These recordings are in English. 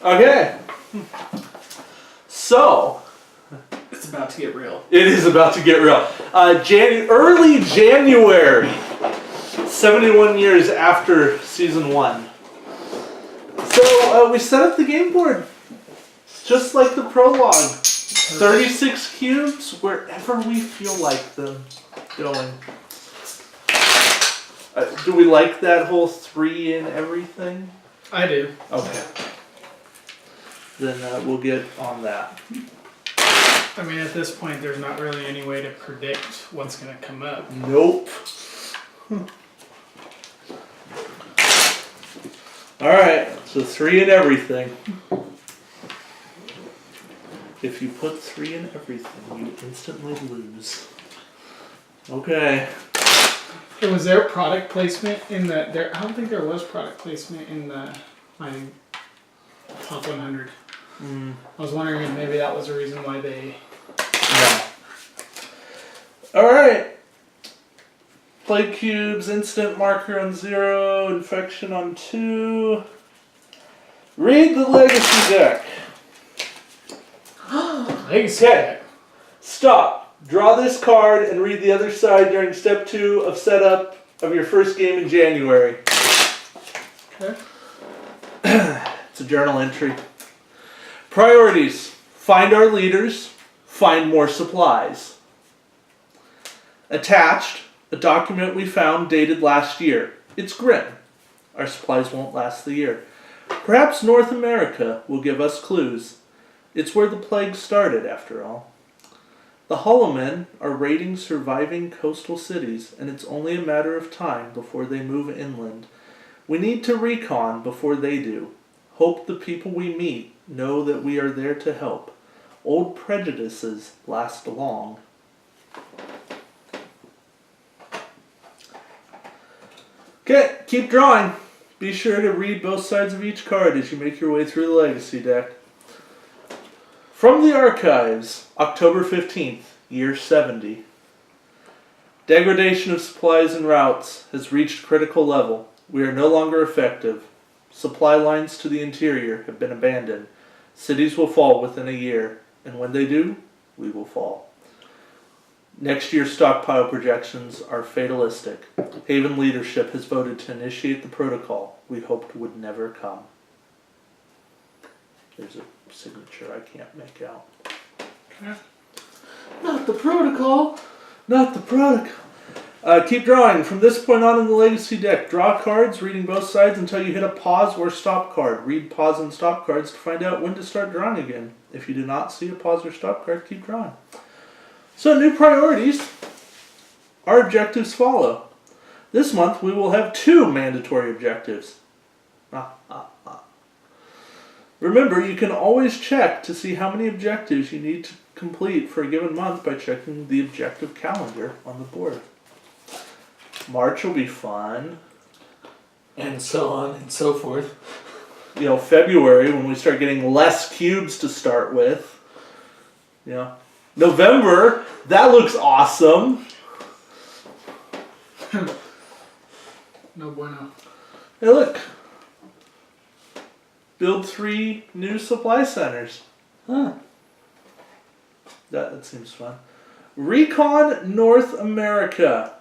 Okay. So, It's about to get real. it is about to get real. Early January, 71 years after season 1. So, we set up the game board. Just like the prologue. 36 cubes, wherever we feel like them going. Do we like that whole 3 in everything? I do. Okay. Then we'll get on that. I mean, at this point, there's not really any way to predict what's going to come up. Nope. Alright, so 3 in everything. If you put 3 in everything, you instantly lose. Okay. Was there product placement in the... I don't think there was product placement in the top 100. I was wondering if maybe that was the reason why they... No. Alright. Plague cubes, instant marker on 0, infection on 2. Read the legacy deck. Legacy deck. Stop. Draw this card and read the other side during step 2 of setup of your first game in January. Okay. It's a journal entry. Priorities. Find our leaders. Find more supplies. Attached, a document we found dated last year. It's grim. Our supplies won't last the year. Perhaps North America will give us clues. It's where the plague started, after all. The Hollowmen are raiding surviving coastal cities, and it's only a matter of time before they move inland. We need to recon before they do. Hope the people we meet know that we are there to help. Old prejudices last long. Okay, keep drawing. Be sure to read both sides of each card as you make your way through the legacy deck. From the archives, October 15th, year 70. Degradation of supplies and routes has reached critical level. We are no longer effective. Supply lines to the interior have been abandoned. Cities will fall within a year, and when they do, we will fall. Next year's stockpile projections are fatalistic. Haven leadership has voted to initiate the protocol we hoped would never come. There's a signature I can't make out. Okay. Not the protocol! Not the protocol! Keep drawing. From this point on in the legacy deck, draw cards, reading both sides until you hit a pause or stop card. Read pause and stop cards to find out when to start drawing again. If you do not see a pause or stop card, keep drawing. So, new priorities. Our objectives follow. This month we will have 2 mandatory objectives. Remember, you can always check to see how many objectives you need to complete for a given month by checking the objective calendar on the board. March will be fun. And so on and so forth. You know, February, when we start getting less cubes to start with. You know, November, that looks awesome. No bueno. Hey, look. Build 3 new supply centers. Huh. That seems fun. Recon North America.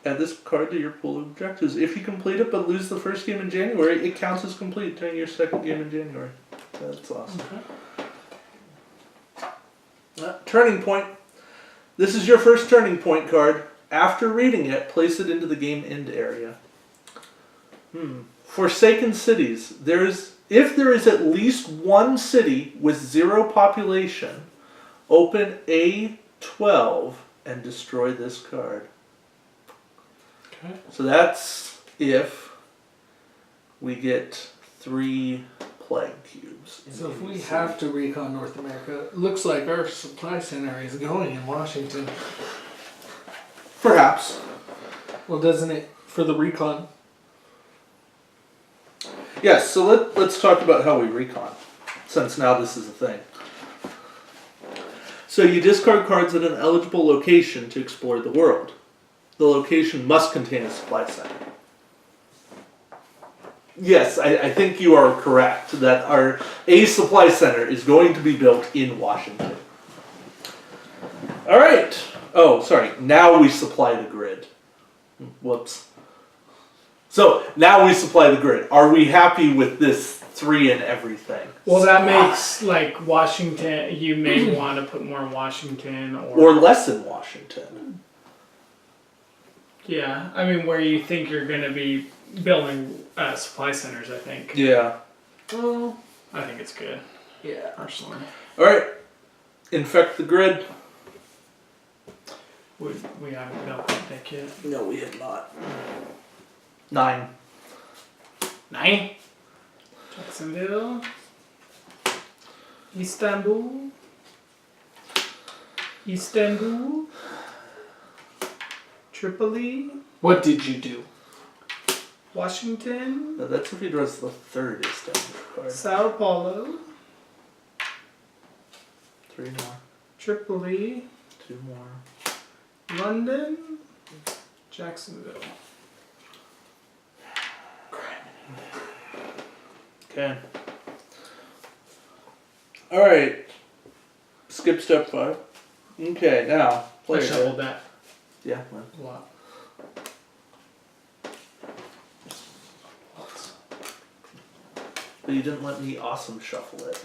Add this card to your pool of objectives. If you complete it but lose the first game in January, it counts as complete during your second game in January. That's awesome. Okay. Turning point. This is your first turning point card. After reading it, place it into the game end area. Forsaken cities. If there is at least one city with 0 population, open A12 and destroy this card. Okay. So that's if we get 3 plague cubes. So if we have to recon North America, it looks like our supply center is going in Washington. Perhaps. Well, doesn't it for the recon? Yes, so let's talk about how we recon, since now this is a thing. So you discard cards at an eligible location to explore the world. The location must contain a supply center. Yes, I think you are correct that our A supply center is going to be built in Washington. All right. Oh, sorry. Now we supply the grid. Whoops. So now we supply the grid. Are we happy with this 3 and everything? Well, that makes like Washington. You may want to put more in Washington Or less in Washington? yeah. I mean, where you think you're going to be building supply centers. I think. Yeah. Well, I think it's good yeah. personally. All right. Infect the grid. We haven't built that deck yet. No, we have not. 9. 9. Jacksonville. Istanbul. Tripoli. What did you do? Washington. No, that's if he draws the third Istanbul card. Sao Paulo. 3 more. Tripoli. 2 more. London. Jacksonville. Okay. Alright. Skip step 5. Okay, now. I Player. shuffled that Yeah, well. a lot. But you didn't let me awesome shuffle it.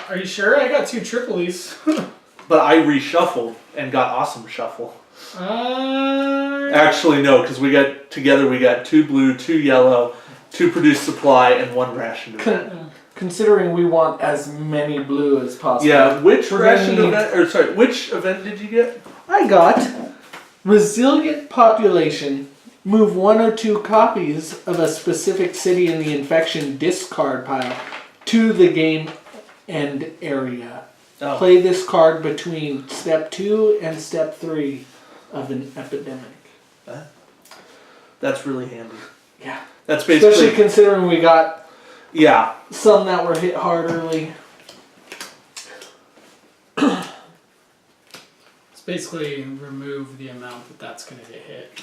Are you sure? I got 2 Tripolis. But I reshuffled and got awesome shuffle. uh, Actually, no, because we got 2 blue, 2 yellow, 2 produced supply, and 1 ration event. Considering we want as many blue as possible. Yeah, which We're gonna ration need- event, or sorry, which event did you get? I got resilient population. Move 1 or 2 copies of a specific city in the infection discard pile to the game end area. Oh. Play this card between step 2 and step 3 of an epidemic. That's really handy. Yeah. That's basically, Especially considering we got yeah. some that were hit hard early. it's basically remove the amount that's going to get hit.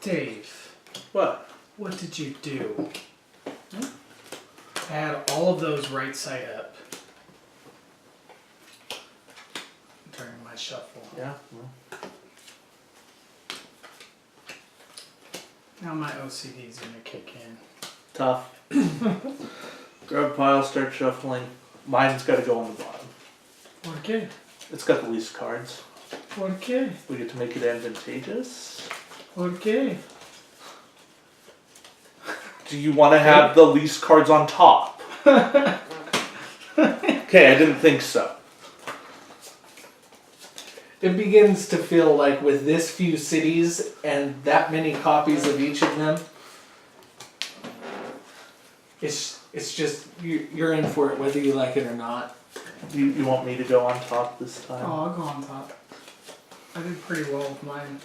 Dave, What? what did you do? I had all of those right side up during my shuffle. Yeah. Well. Now my OCD is going to kick in. Tough. Grab pile, start shuffling. Mine's got to go on the bottom. Okay. It's got the least cards. Okay. We get to make it advantageous. Okay. Do you want to have the least cards on top? Okay, I didn't think so. It begins to feel like with this few cities and that many copies of each of them, it's just you're in for it whether you like it or not. You want me to go on top this time? Oh, I'll go on top. I did pretty well with mine.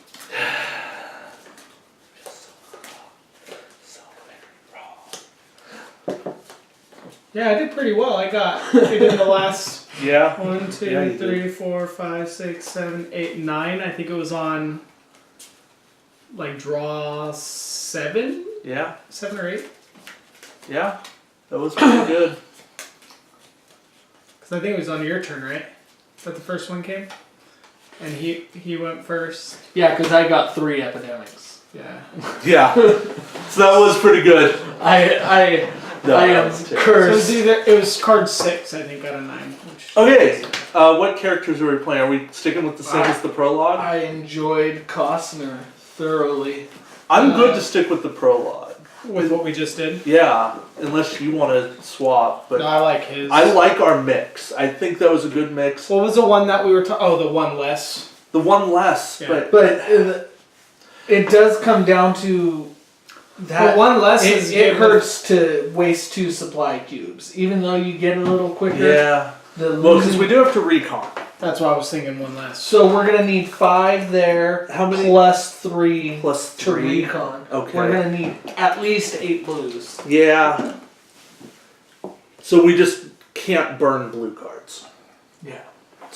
So very wrong. Yeah, I did pretty well. I got it in the last Yeah. 1, 2, Yeah, you 3, 4, 5, 6, 7, 8, 9. I think it was on like draw 7? Yeah. 7 or 8? Yeah. That was pretty good. Because I think it was on your turn, right? That the first one came? And he went first. Yeah, because I got 3 epidemics. Yeah. Yeah. So that was pretty good. I No, I that am was terrible. So it was cursed. it was card 6, I think, out of 9. Which Okay. What characters are we playing? Are we sticking with the same as the prologue? I enjoyed Costner thoroughly. I'm good to stick with the prologue. with what we just did. Yeah, unless you want to swap. But No, I like his. I like our mix. I think that was a good mix. What was the one that we were talking? Oh, the one less. The one less, Yeah. but But it does come down to that. But one less it, is it good hurts to waste 2 supply cubes, even though you get a little quicker. yeah. The Well, because losing- we do have to recon. That's why I was thinking one less. So we're gonna need 5 there. How many? plus 3 Plus to 3. recon. Okay. We're gonna need at least 8 blues. Yeah. So we just can't burn blue cards. Yeah.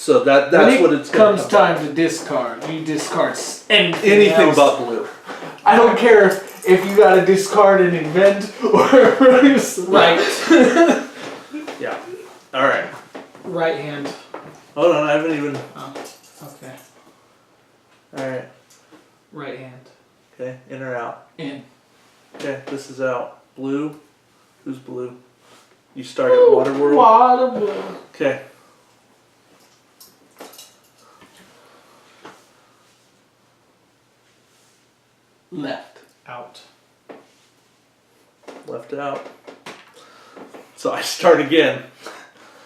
So that's what it's going comes to come time to discard. You discard anything. Anything else. but blue. I don't care if you got to discard an event or Right. Yeah. All right. Right hand. Hold on, I haven't even. Oh, okay. All right. Right hand. Okay, in or out. In. Okay, this is out. Blue. Who's blue? You start at Waterworld. Waterworld. Okay. Left. Out. Left out. So I start again.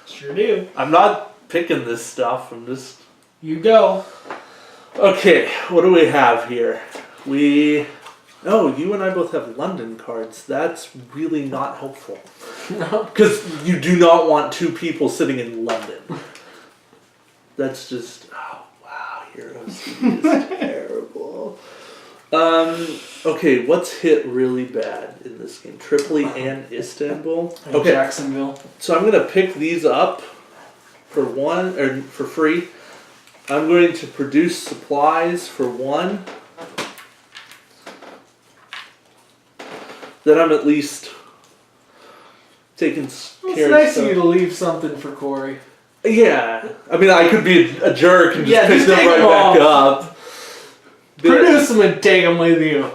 Sure do. I'm not picking this stuff. I'm just. You go. Okay, what do we have here? Oh, you and I both have London cards. That's really not helpful. No. Because you do not want two people sitting in London. That's just, oh wow, Heroes is terrible. Okay, what's hit really bad in this game? Tripoli and Istanbul. Okay, Jacksonville. so I'm gonna pick these up for free. I'm going to produce supplies for 1. Then I'm at least taking It's care of nice stuff. of you to leave something for Corey. Yeah, I mean, I could be a jerk and just Yeah, pick just them take right them back off. up. Produce them and take them with you.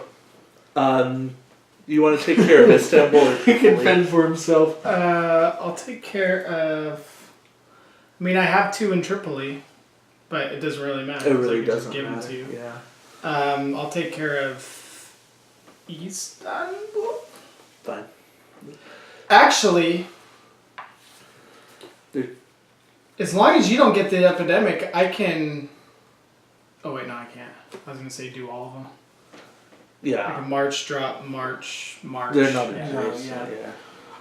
You want to take care of Istanbul or He can Tripoli? fend for himself. I'll take care of. I mean, I have 2 in Tripoli, but it doesn't really matter. It 'cause I really can just doesn't give matter. them to you. Yeah, I'll take care of Istanbul. fine. Actually, Dude. as long as you don't get the epidemic, I can. Oh wait, no, I can't. I was gonna say do all of them. I Yeah, can march, drop, march. they're not Yeah. injuries. yeah. Yeah.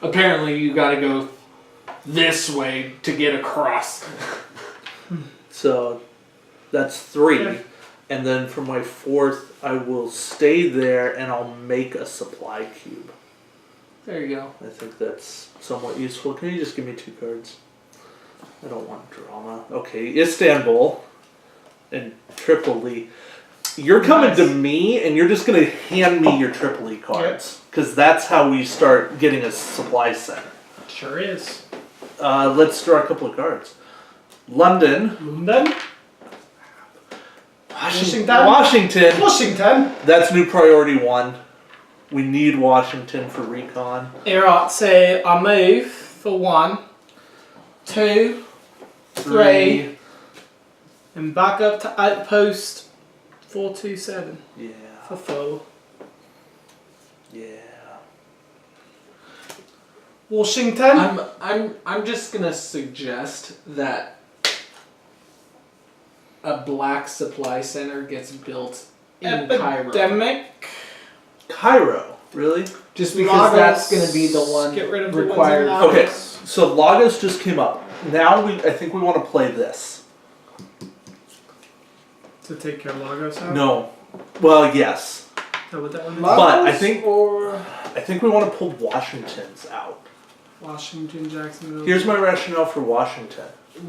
Apparently, you got to go this way to get across. So that's 3, Yeah. and then for my 4th, I will stay there and I'll make a supply cube. There you go. I think that's somewhat useful. Can you just give me 2 cards? I don't want drama. Okay, Istanbul and Tripoli. You're coming to Nice. me and you're just going to hand me your Tripoli cards. Because that's how we start getting a supply center. Sure is. Let's draw a couple of cards. London. London, Washington. Washington. Washington. Washington. That's new priority 1. We need Washington for recon. Alright, so I move for 1, 2, 3, and back up to outpost 427 Yeah. for 4. Yeah. Washington. I'm just gonna suggest that a black supply center gets built in Cairo. Epidemic. Cairo. Really? Just because Lagos. that's gonna be the one Get rid of the required. ones in Okay, Lagos. so Lagos just came up. Now I think we want to play this. To take care of Lagos out? No. Well, yes. Is that what that one is? But I think- or I think we want to pull Washington's out. Washington, Jacksonville. Here's my rationale for Washington.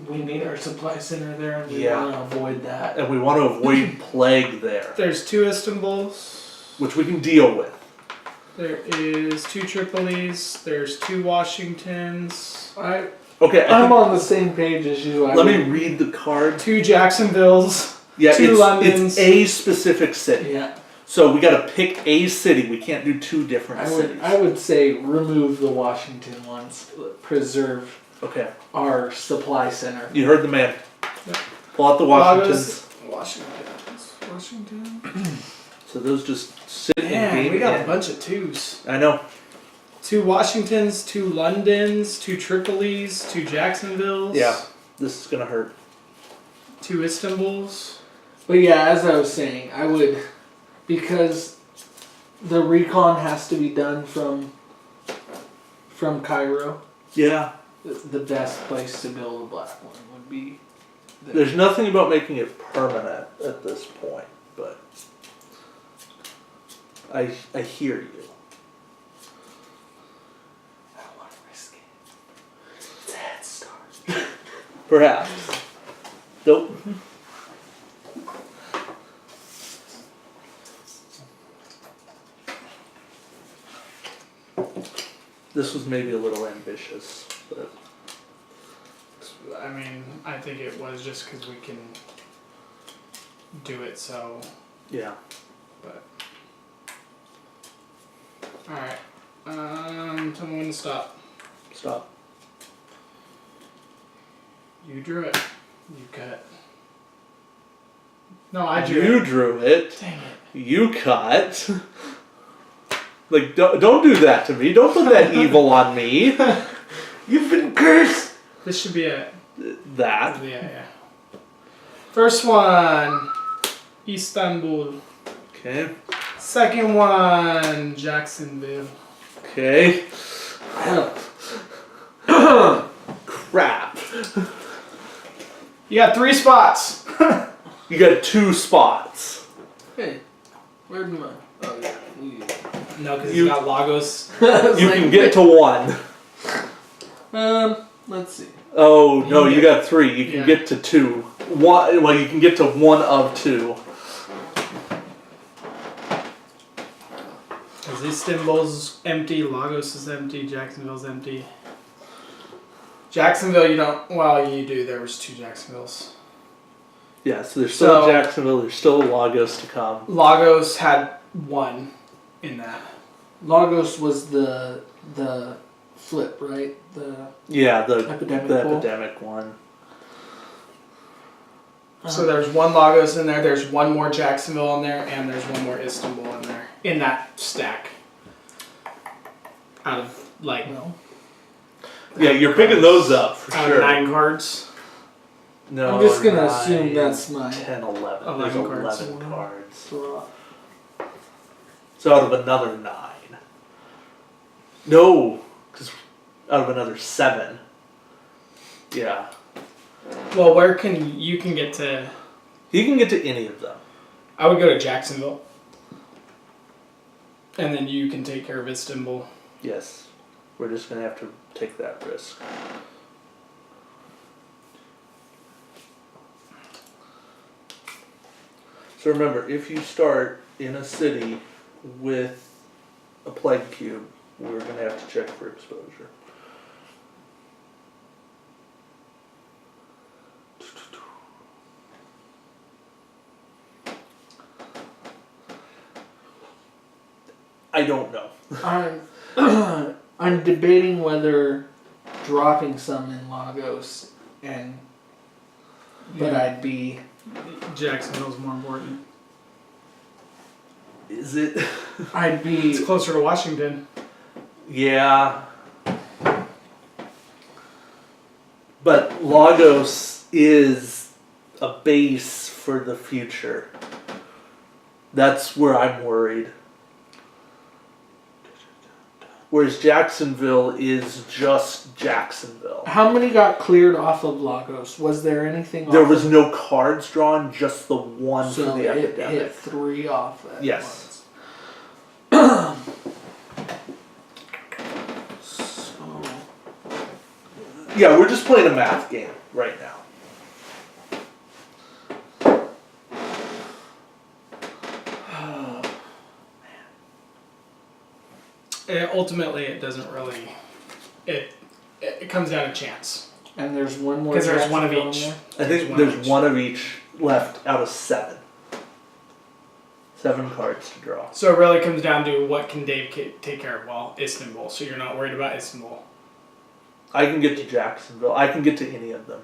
we need our supply center there, and we Yeah. want to avoid that. And we want to avoid plague there, There's 2 Istanbuls. which we can deal with. There is 2 Tripolis. There's 2 Washingtons. Okay, I I'm think, on the same page as you. let me read the card. 2 Jacksonvilles. Yeah, 2 it's Londons. a specific city. Yeah, So we got to pick a city. We can't do 2 different cities. I would say remove the Washington ones. Preserve Okay, our supply center. you heard the man. Yep. Pull out the Lagos. Washingtons. Washington. So those just sit in Man, game we got again. a bunch of 2s. I know. 2 Washingtons, 2 Londons, 2 Tripolis, 2 Jacksonvilles. Yeah, this is gonna hurt. 2 Istanbuls. But yeah, as I was saying, I would, because the recon has to be done from Cairo. Yeah, The best place to build a black one would be. there's nothing about making it permanent at this point, but I hear you. I don't want to risk it. It's a head start. Perhaps. Nope. This was maybe a little ambitious, but I mean, I think it was just because we can do it so, yeah. but. Alright. Tell me when to stop. Stop. You drew it. You cut. No, I drew You it. drew it. Dang it. You cut. Like, don't do that to me. Don't put that evil on me. You've been cursed! This should be it. That. Yeah. First one, Istanbul. Okay. Second one, Jacksonville. Okay. Crap. You got 3 spots. You got 2 spots. Hey, where'd my... Oh, yeah. No, because You- you got Lagos. You can get to 1. Let's see. Oh, no, you You got 3. You can yeah. get to 2. Well, you can get to 1 of 2. Because Istanbul's empty, Lagos is empty, Jacksonville's empty. Jacksonville, you don't. Well, you do. There was 2 Jacksonvilles. Yeah, so there's still So- Jacksonville. There's still Lagos to come. Lagos had 1 in that. Lagos was the flip, right? The Yeah, the epidemic the pool? epidemic one. So there's 1 Lagos in there. There's 1 more Jacksonville in there, and there's 1 more Istanbul in there in that stack. Out of like Well, Yeah, you're picking those up for out sure. of 9 cards. No, I'm just gonna 9, assume that's my 10, 11. 11 There's cards. 11 cards. draw. So out of another 9. No, because out of another 7. Yeah. Well, where can you can get to? You can get to any of them. I would go to Jacksonville, and then you can take care of Istanbul. Yes. We're just going to have to take that risk. So remember, if you start in a city with a plague cube, we're going to have to check for exposure. I don't know. I'm debating whether dropping some in Lagos but Yeah. I'd be Jacksonville's more important. Is it? I'd be It's closer to Washington. Yeah. But Lagos is a base for the future. That's where I'm worried. Whereas Jacksonville is just Jacksonville. How many got cleared off of Lagos? Was there anything? There off was of, no cards drawn, just the one so for the it epidemic. hit 3 off. At Yes. once. So Yeah, we're just playing a math game right now. Ultimately, it doesn't really. It comes down to chance. and there's one more. Because there's one of Jacksonville in each. I think there's one of each left out of 7. 7 cards to draw. So it really comes down to what can Dave take care of. Well, Istanbul. So you're not worried about Istanbul. I can get to Jacksonville. I can get to any of them.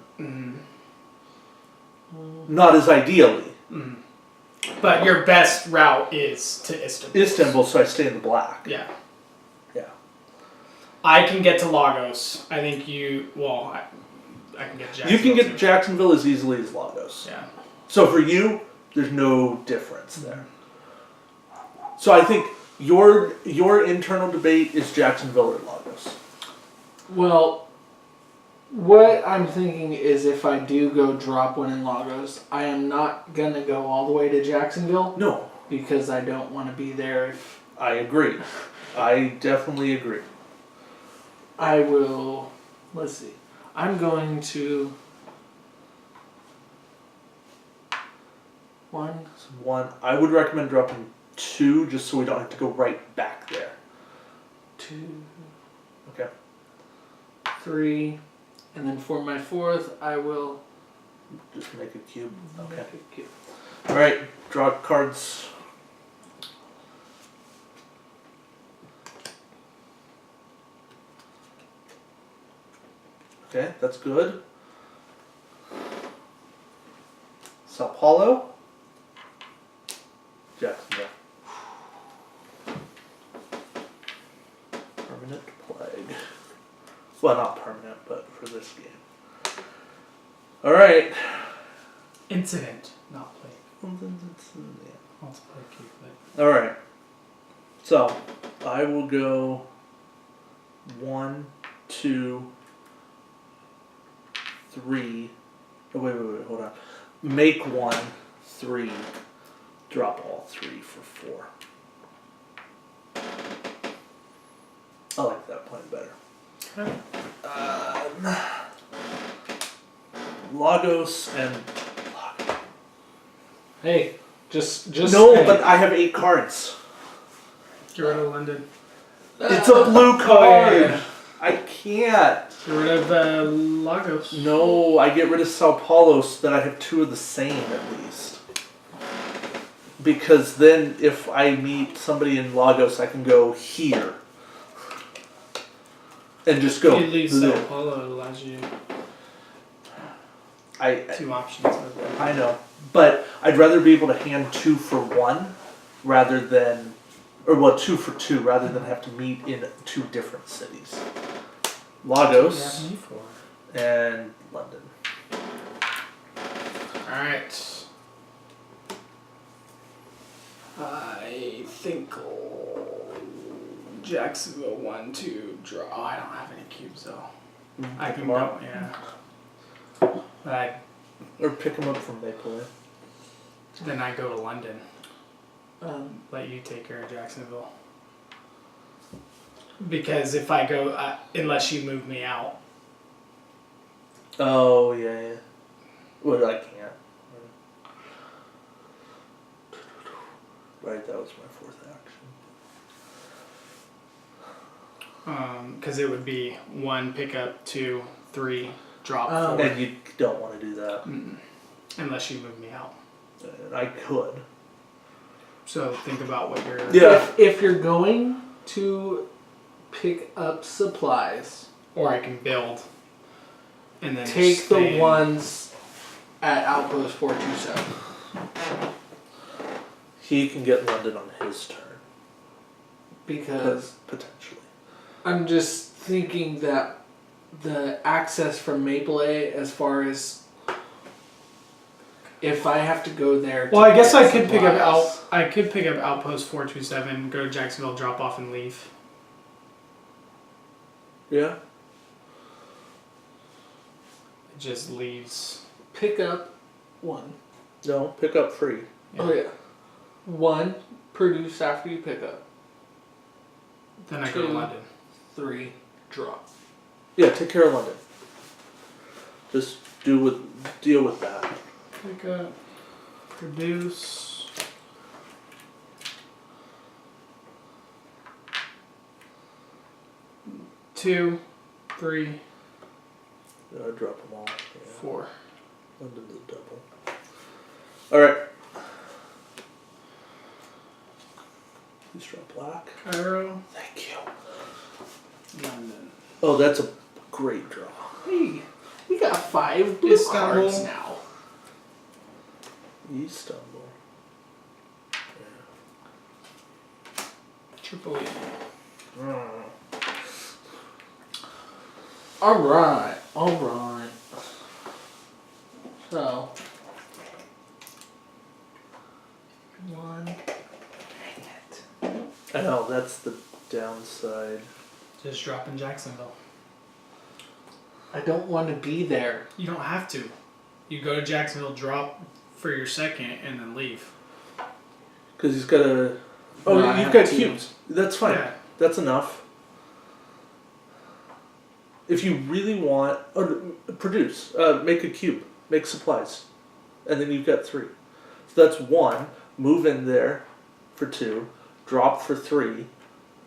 Mm-hmm. Not as ideally. Mm-hmm. But your best route is to Istanbul. Istanbul, so I stay in the black. Yeah. Yeah. I can get to Lagos. I think you. Well, I can get to Jacksonville. You can get to too. Jacksonville as easily as Lagos. Yeah. So for you, there's no difference there. So I think your internal debate is Jacksonville or Lagos. Well, what I'm thinking is if I do go drop one in Lagos, I am not gonna go all the way to Jacksonville No, because I don't want to be there. If I agree. I definitely agree. I will, let's see, I'm going to 1, So 1. I would recommend dropping 2 just so we don't have to go right back there. 2, Okay. 3, and then for my 4th, I will Just make a cube. Okay. make a cube. Alright, draw cards. Okay, that's good. Sao Paulo. Jacksonville. Permanent plague. Well, not permanent, but for this game. Alright. Incident, not play. Alright. Let's play cube, but So, I will go 1, 2, 3. Oh, wait, hold on. Make 1, 3. Drop all 3 for 4. I like that plan better. Lagos and. Hey, just No, say. but I have 8 cards. get rid of London. It's a blue card. yeah. I can't. Get rid of Lagos. No, I get rid of Sao Paulo so that I have 2 of the same at least. Because then if I meet somebody in Lagos, I can go here. And just go. You leave blue. Sao Paulo, it allows you I 2 options. I know. But I'd rather be able to hand 2 for 1 rather than, or well, 2 for 2 rather than have to meet in 2 different cities. Lagos and London. Alright. I think Jacksonville 1, 2, draw. Oh, I don't have any cubes though. I Pick can 'em go, up. yeah. Or pick them up from Maple Leaf. Then I go to London. Um, Let you take care of Jacksonville. Because if I go, unless you move me out, Oh, yeah. Well, I can't. Right, that was my 4th action. because it would be 1 pickup, 2, 3 drop. Um, 4. And you don't want to do that. Unless you move me out. And I could. So think about what you're. Yeah. if you're going to pick up supplies, Or I can build. And then take stay the in. ones at Outpost 427. He can get London on his turn. Because Potentially. I'm just thinking that the access from Maple A, as far as if I have to go there. Well, I guess get I could pick up supplies. I could pick up Outpost 427, go to Jacksonville, drop off, and leave. Yeah? It just leaves. Pick up 1. No, pick up free. Oh yeah. 1, produce after you pick up. Then I go to 2, London. 3, drop. Yeah, take care of London. Just deal with that. Pick up, produce. Two, 3, Drop them all. Yeah. 4. London's a double. Alright. Please drop black. Cairo, Thank you. London. Oh, that's a great draw. Hey, we got 5 blue Istanbul. cards now. Istanbul. Tripoli. Mm. Alright. So. 1. Dang it. I know, that's the downside. Just drop in Jacksonville. I don't want to be there. You don't have to. You go to Jacksonville, drop for your second, and then leave. Because he's got a. Oh, No, I you've have got 2. cubes. That's fine. Yeah. That's enough. If you really want, produce, make a cube, make supplies, and then you've got 3. that's 1. Move in there for 2. Drop for 3.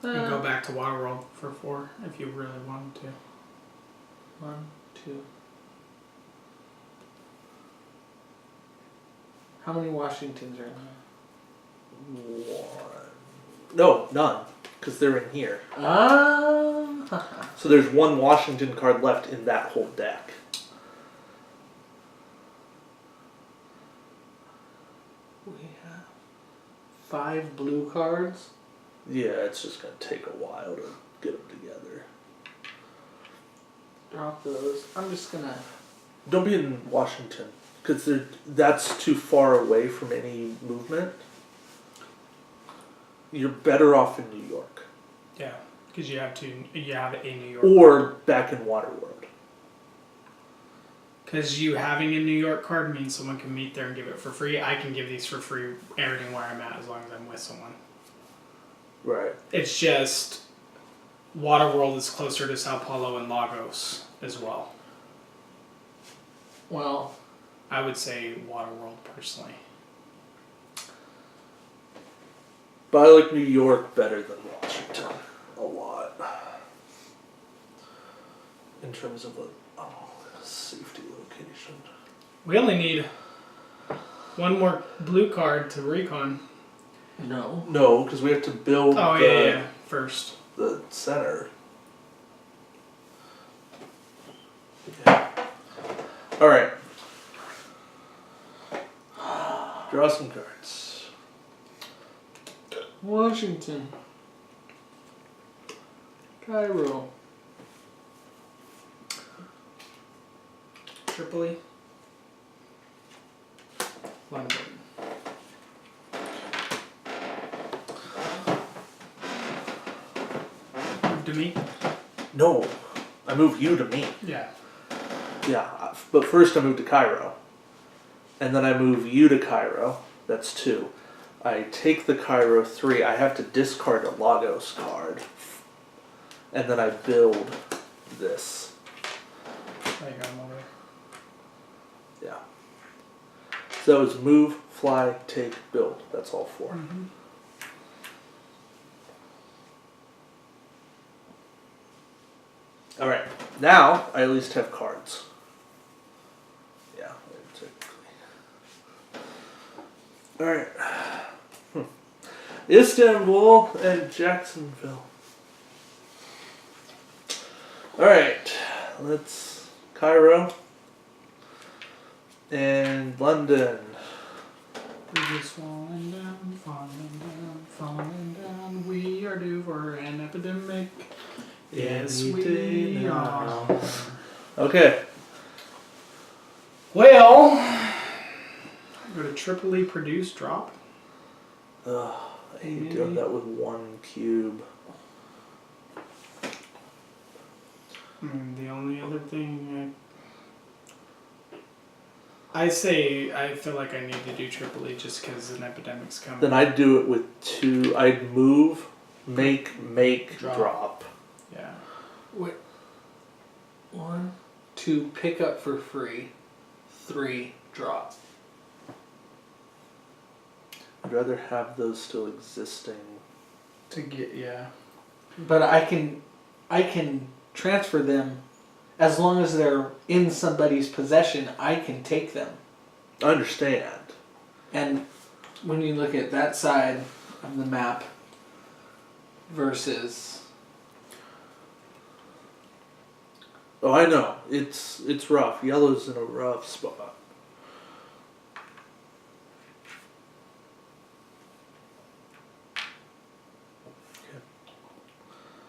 And go back to Waterworld for 4 if you really wanted to. 1, 2. How many Washingtons are in there? 1. No, none, because they're in here. Ah. So there's 1 Washington card left in that whole deck. We have 5 blue cards. Yeah, it's just gonna take a while to get them together. Drop those. I'm just gonna. Don't be in Washington, because that's too far away from any movement. You're better off in New York. Yeah, because you have a New York. Or back in Waterworld. Because you having a New York card means someone can meet there and give it for free. I can give these for free everything where I'm at as long as I'm with someone. Right. It's just Waterworld is closer to Sao Paulo and Lagos as well. Well, I would say Waterworld personally. But I like New York better than Washington. A lot. In terms of safety location. We only need 1 more blue card to recon. no. No, because we have to build First. the center. Yeah. Alright. Draw some cards. Washington. Cairo. Tripoli. London. Move to me? No. I move you to me. Yeah. Yeah, but first I move to Cairo. And then I move you to Cairo. That's 2. I take the Cairo 3. I have to discard a Lagos card. And then I build this. There you go, I'm over there. Yeah. So that was move, fly, take, build. That's all 4. Mm-hmm. Alright. Now I at least have cards. Yeah. Alright. Istanbul and Jacksonville. Alright. Let's Cairo and London. We're just falling down, falling down, falling down. We are due for an epidemic. Yes, we are. Okay. Well, go to Tripoli, produce, drop. Ugh, I hate doing that with 1 cube. The only other thing I say I feel like I need to do Tripoli just because an epidemic's coming. Then I'd do it with 2. I'd move, make, drop. Yeah. Wait. 1, 2, pick up for free. 3, drop. I'd rather have those still existing. To get But I can transfer them as long as they're in somebody's possession. I can take them. I understand. And when you look at that side of the map versus Oh, I know. It's rough. Yellow's in a rough spot.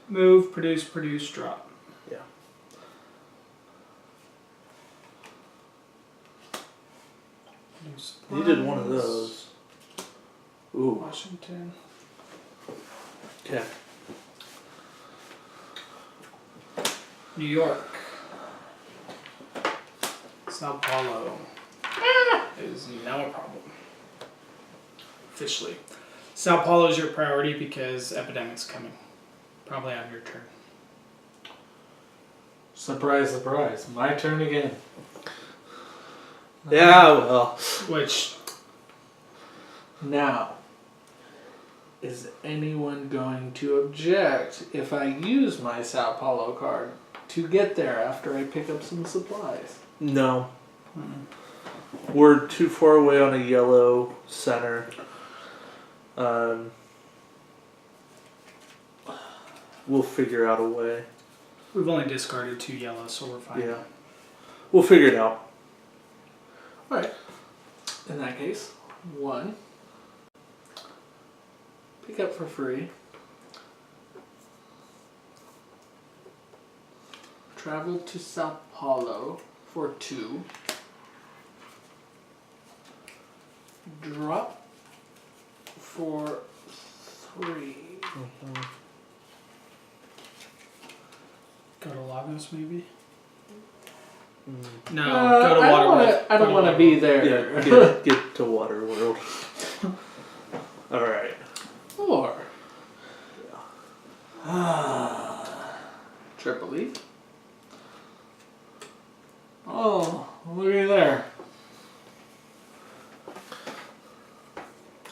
move, produce, drop. Yeah. You did one of those. Ooh. Washington. Okay. New York. Sao Paulo is now a problem. Officially. Sao Paulo is your priority because epidemic's coming. Probably on your turn. surprise, surprise, my turn again. Yeah, well. Which Now, is anyone going to object if I use my Sao Paulo card to get there after I pick up some supplies? No. We're too far away on a yellow center. We'll figure out a way. We've only discarded 2 yellows, so we're fine. Yeah. We'll figure it out. Alright. In that case, 1. Pick up for free. Travel to Sao Paulo for 2. Drop for 3. Go to Lagos, maybe? Mm. No, go to Waterworld. I don't want to be there. Yeah, get to Waterworld. Alright. 4. Tripoli. Oh, look at there.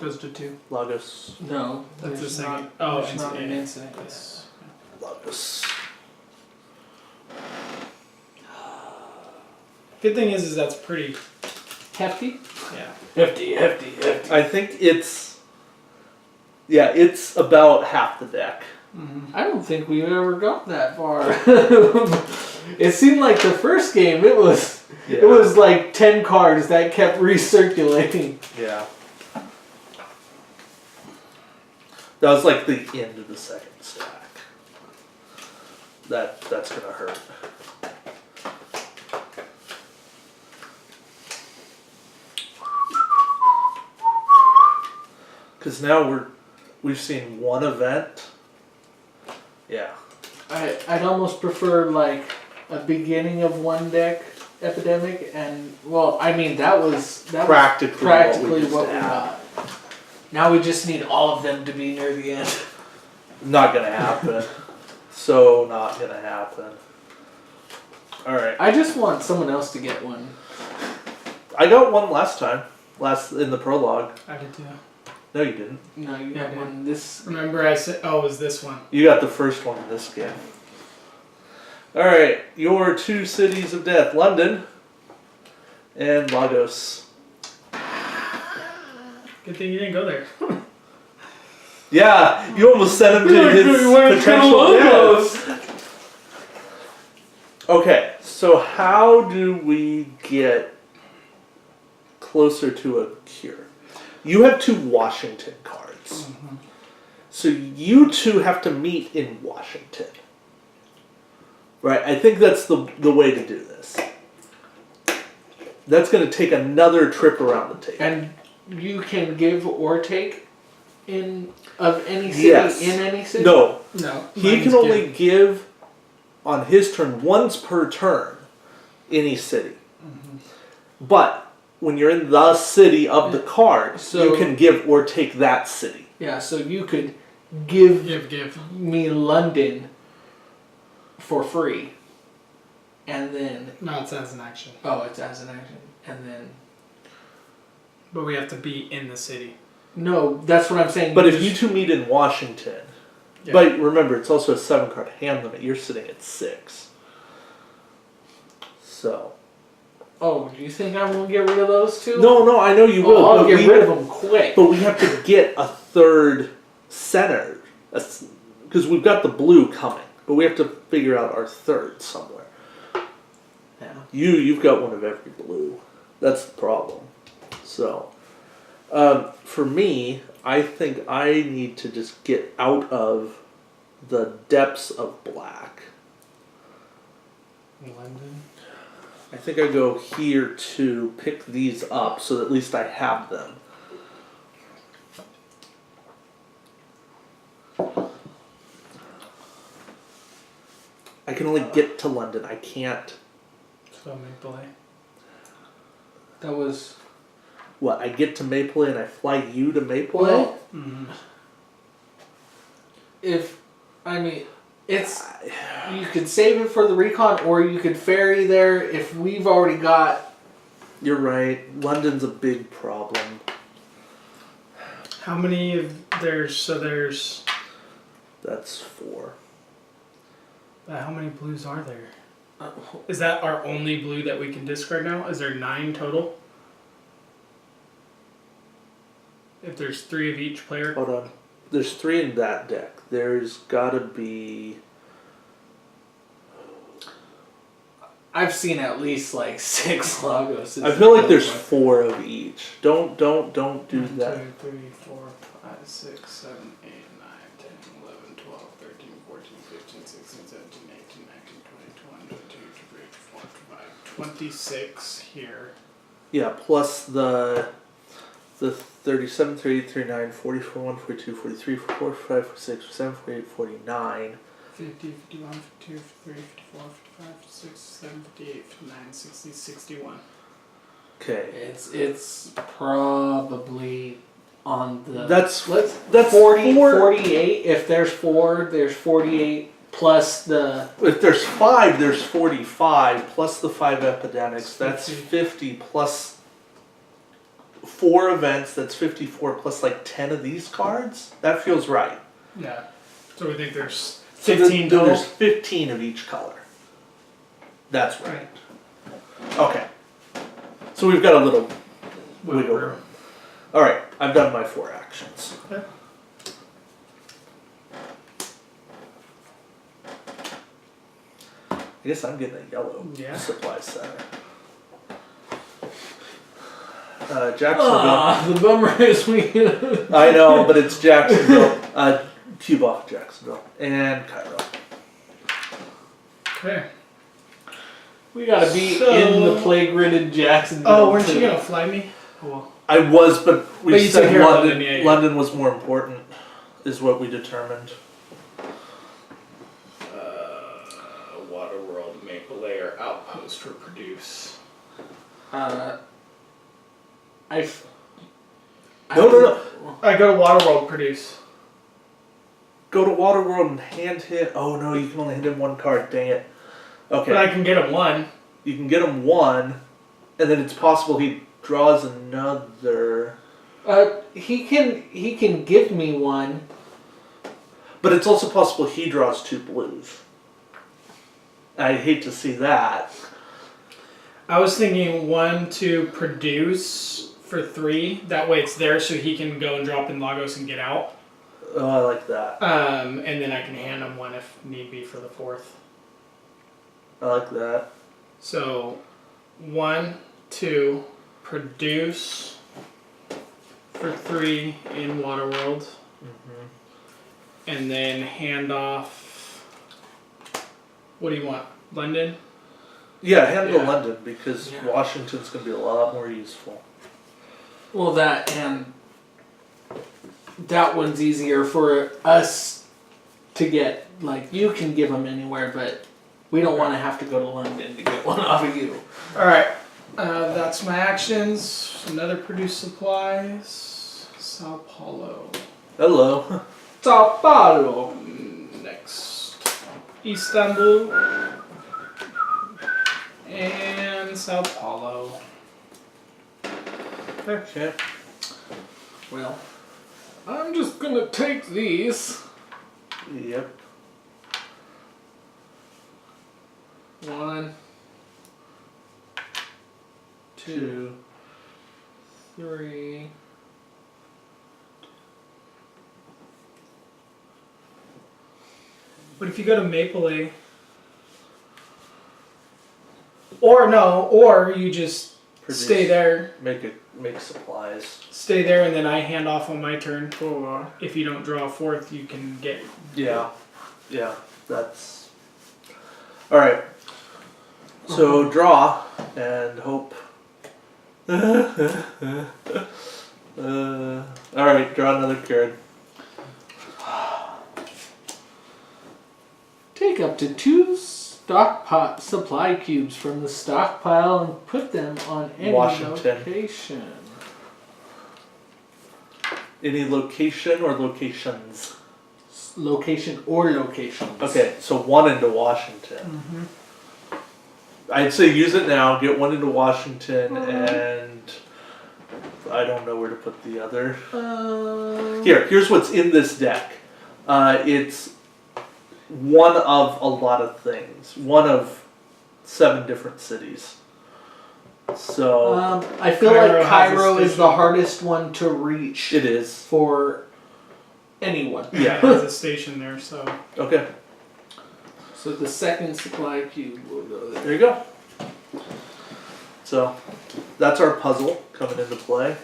Goes to 2. Lagos. No, That's the there's second. not, Oh, there's not an yeah. incident. Yes. Lagos. Good thing is that's pretty. Hefty? Yeah. Hefty. I think it's... Yeah, it's about half the deck. Mm-hmm. I don't think we've ever got that far. It seemed like the first game it was like 10 cards that kept recirculating. Yeah. That was like the end of the second stack. That's gonna hurt. Cause now we've seen one event. Yeah. I'd almost prefer like a beginning of one deck epidemic and well, I mean that was Practically what we got. Now we just need all of them to be near the end. Not gonna happen. So not gonna happen. Alright. I just want someone else to get one. I got one last time. In the prologue. I did too. No, you didn't. No, you Yeah, I got did. one this. Remember I said, oh, it was this one. You got the first one in this game. Alright, your 2 cities of death, London and Lagos. Good thing you didn't go there. Yeah, you almost sent him to his potential death. Okay, so how do we get closer to a cure? You have 2 Washington cards. Mm-hmm. So you 2 have to meet in Washington. Right, I think that's the way to do this. That's going to take another trip around the table. And you can give or take of any city Yes. in any city? No, No. he can only give on his turn once per turn any city. Mm-hmm. But when you're in the city of the card, So- you can give or take that city. Yeah, so you could give Give. me London for free. And then No, it's as an action. it's as an action. And then But we have to be in the city. no, that's what I'm saying. But if you 2 meet in Washington, Yeah. but remember it's also a 7 card hand limit. You're sitting at 6. So do you think I won't get rid of those 2? no, I know you will. I'll but get we- rid of them quick. But we have to get a 3rd center. Because we've got the blue coming. But we have to figure out our 3rd somewhere. Yeah. You've got one of every blue. That's the problem. So, for me, I think I need to just get out of the depths of black. London. I think I go here to pick these up so that at least I have them. I can only get to London. I can't. So Maple. That was What? I get to Maple and I fly you to Maple? well. Mm-hmm. It's you could save it for the recon, or you could ferry there if we've already got. You're right. London's a big problem. How many of there's That's 4. how many blues are there? Is that our only blue that we can discard now? Is there 9 total? If there's 3 of each player. Hold on. There's 3 in that deck. There's gotta be. I've seen at least like 6 Lagos. I feel like there's 4 of each. Don't do 1, that. 2, 3, 4, 5, 6, 7, 8, 9, 10, 11, 12, 13, 14, 15, 16, 17, 18, 19, 20, 21, 22, 23, 24, 25, 26 here. Yeah, plus the 37, 38, 39, 40, 41, 42, 43, 44, 45, 46, 47, 48, 49. 50, 51, 52, 53, 54, 55, 56, 57, 58, 59, 60, 61. Okay. It's probably on the. That's 40, 4. 48. If there's 4, there's 48 plus the. If there's 5, there's 45 plus the 5 epidemics. That's 50. 50 plus 4 events. That's 54 plus like 10 of these cards. That feels right. Yeah. So we think there's So 15 then total. there's 15 of each color. That's right. Okay. So we've got a little wiggle room. All right, I've done my 4 actions. Okay. I guess I'm getting a yellow Yeah. supply center. Jacksonville. The bummer is we. I know, but it's Jacksonville. Cube off Jacksonville and Cairo. Okay. We gotta be So- in the plague ridden Jacksonville. Oh, weren't you too. gonna fly me? Well, I was, but we But you said took care of London. London, yeah, yeah. London was more important, is what we determined. Waterworld Maple Layer Outpost for produce. No. I go to Waterworld produce. Go to Waterworld and hand hit. Oh no, you can only hit him 1 card. Dang it. Okay. But I can get him 1. You can get him 1, and then it's possible he draws another. He can give me 1. But it's also possible he draws 2 blues. I hate to see that. I was thinking 1 to produce for 3. That way it's there so he can go and drop in Lagos and get out. Oh, I like that. And then I can hand him 1 if need be for the 4th. I like that. So 1 to produce for 3 in Waterworld. Mm-hmm. And then hand off. What do you want? London? Yeah, hand to Yeah. London because Yeah. Washington's going to be a lot more useful. Well, that and that one's easier for us to get. Like, you can give them anywhere, but we don't want to have to go to London to get one off of you. Alright. That's my actions. Another produce supplies. Sao Paulo. Hello. Sao Paulo. Next. Istanbul. And Sao Paulo. Okay. Well, I'm just gonna take these. Yep. 1, 2, 3. But if you go to Maple, or you just Produce. stay there, Make supplies. stay there, and then I hand off on my turn. If you don't draw a 4th, you can get. Yeah. Yeah. That's. All right. So draw and hope. All right. Draw another card. Take up to 2 stockpot supply cubes from the stockpile and put them on any Washington. location. Any location or locations? Location or locations. Okay, so 1 into Washington. I'd say use it now. Get 1 into Washington and I don't know where to put the other. Um, Here's what's in this deck. It's one of a lot of things. One of 7 different cities. So I feel Cairo like has a Cairo is the station. hardest one to reach it is. for anyone. Yeah. It has a station there, so. Okay. So the second supply cube will go there. There you go. So that's our puzzle coming into play.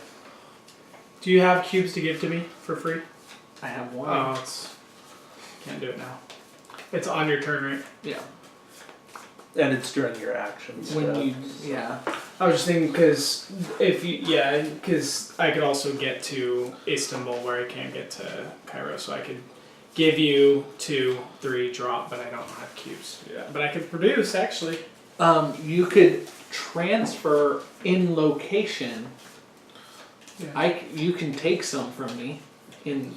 Do you have cubes to give to me for free? I have one. Oh, can't do it now. It's on your turn, right? Yeah. And it's during your actions. When yeah. you, yeah. I was just thinking because because I could also get to Istanbul where I can't get to Cairo, so I could give you 2, 3, drop, but I don't have cubes to do that. But I could produce actually. You could transfer in location. Yeah. You can take some from me in.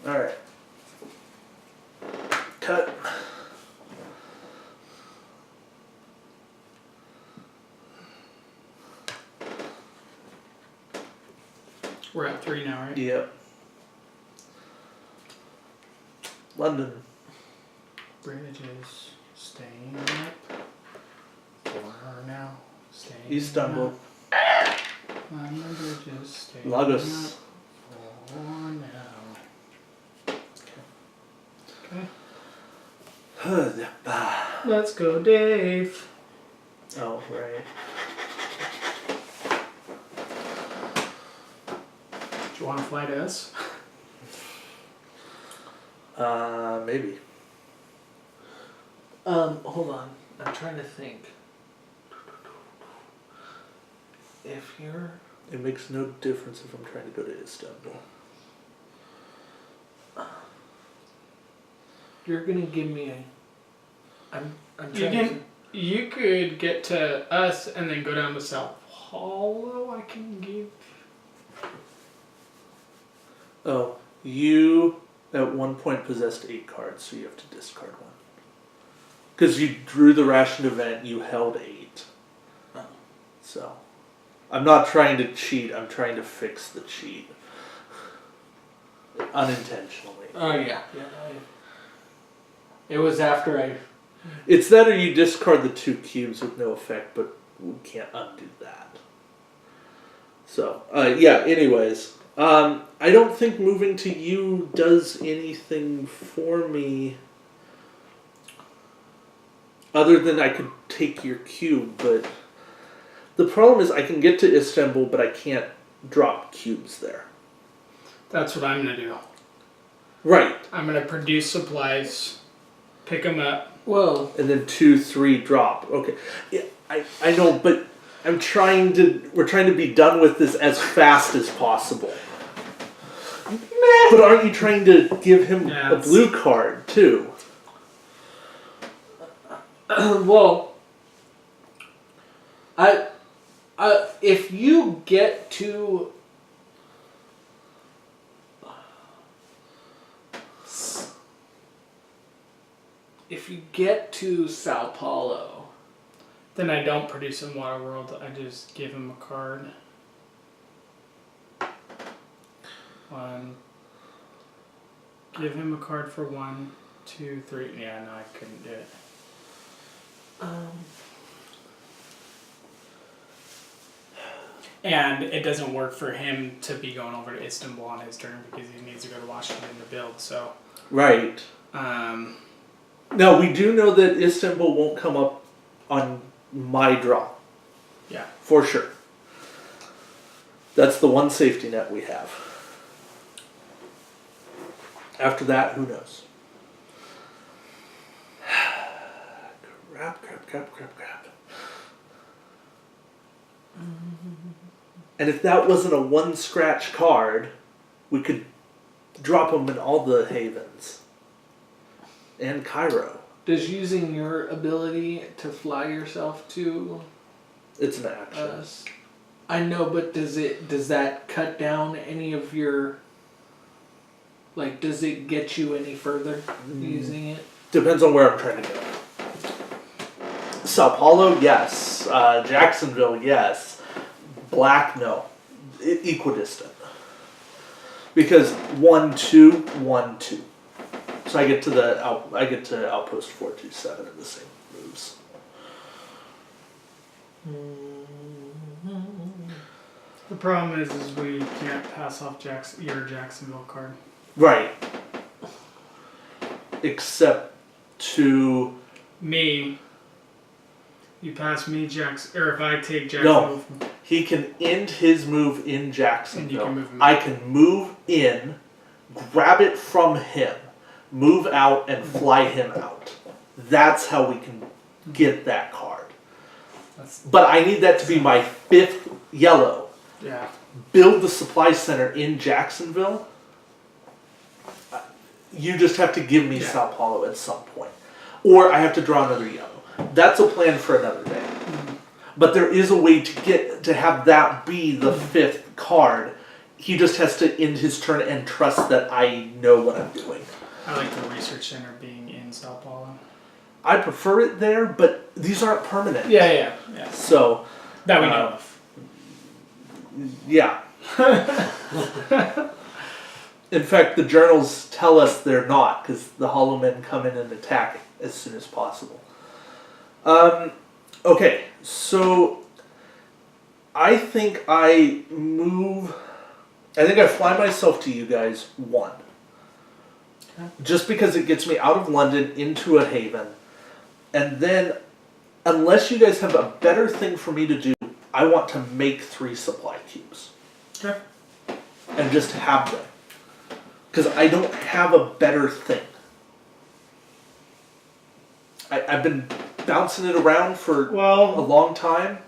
Alright. Cut. We're at 3 now, right? Yep. London. Bridges staying up. 4 now. Staying Istanbul. up. London bridges staying Lagos. up. 4 now. Okay. Oh, Let's go, Dave. right. Do you want to fly to us? Maybe. Hold on. I'm trying to think. If you're. It makes no difference if I'm trying to go to Istanbul. You're gonna give me a. I'm You trying can. You could get to us and then go down to Sao Paulo. I can give. Oh, you at one point possessed 8 cards, so you have to discard one. Because you drew the rationed event, you held 8. Oh. So, I'm not trying to cheat, I'm trying to fix the cheat. Unintentionally. Oh yeah. It was after I. It's that or you discard the 2 cubes with no effect, but we can't undo that. So, anyways. I don't think moving to you does anything for me other than I could take your cube, but the problem is I can get to Istanbul, but I can't drop cubes there. That's what I'm gonna do. Right. I'm gonna produce supplies, pick them up. Well, And then 2, 3 drop. Okay. Yeah, I know, but we're trying to be done with this as fast as possible. But aren't you trying to give him Yeah, a blue card too? well. If you get to. If you get to Sao Paulo. Then I don't produce in Waterworld. I just give him a card. 1. Give him a card for 1, 2, 3. Yeah, no, I couldn't do it. And it doesn't work for him to be going over to Istanbul on his turn because he needs to go to Washington to build. So, Right. Now, we do know that Istanbul won't come up on my draw. yeah. For sure. That's the one safety net we have. After that, who knows? Crap. And if that wasn't a 1 scratch card, we could drop them in all the havens. And Cairo. Does using your ability to fly yourself to It's an action. us? I know, but does that cut down any of your? Like, does it get you any further using it? Depends on where I'm trying to go. Sao Paulo, yes. Jacksonville, yes. Black, no. Equidistant. Because 1, 2, 1, 2. So I get to outpost 427 in the same moves. The problem is we can't pass off your Jacksonville card. Right. Except to Me. You pass me or if I take Jacksonville. No. He can end his move in Jacksonville. And you can move him I out. can move in, grab it from him, move out, and fly him out. That's how we can get that card. But I need that to be my 5th yellow. Yeah. Build the supply center in Jacksonville. You just have to give me Sao Paulo at some point. Or I have to draw another yellow. That's a plan for another day. But there is a way to have that be the 5th card. He just has to end his turn and trust that I know what I'm doing. I like the research center being in Sao Paulo. I prefer it there, but these aren't permanent. Yeah. So That we know of. yeah. In fact, the journals tell us they're not, because the Hollow Men come in and attack as soon as possible. Okay, so I think I fly myself to you guys 1. Okay. Just because it gets me out of London into a haven. And then, unless you guys have a better thing for me to do, I want to make 3 supply cubes. Okay. And just have them. Because I don't have a better thing. I've been bouncing it around for a long time.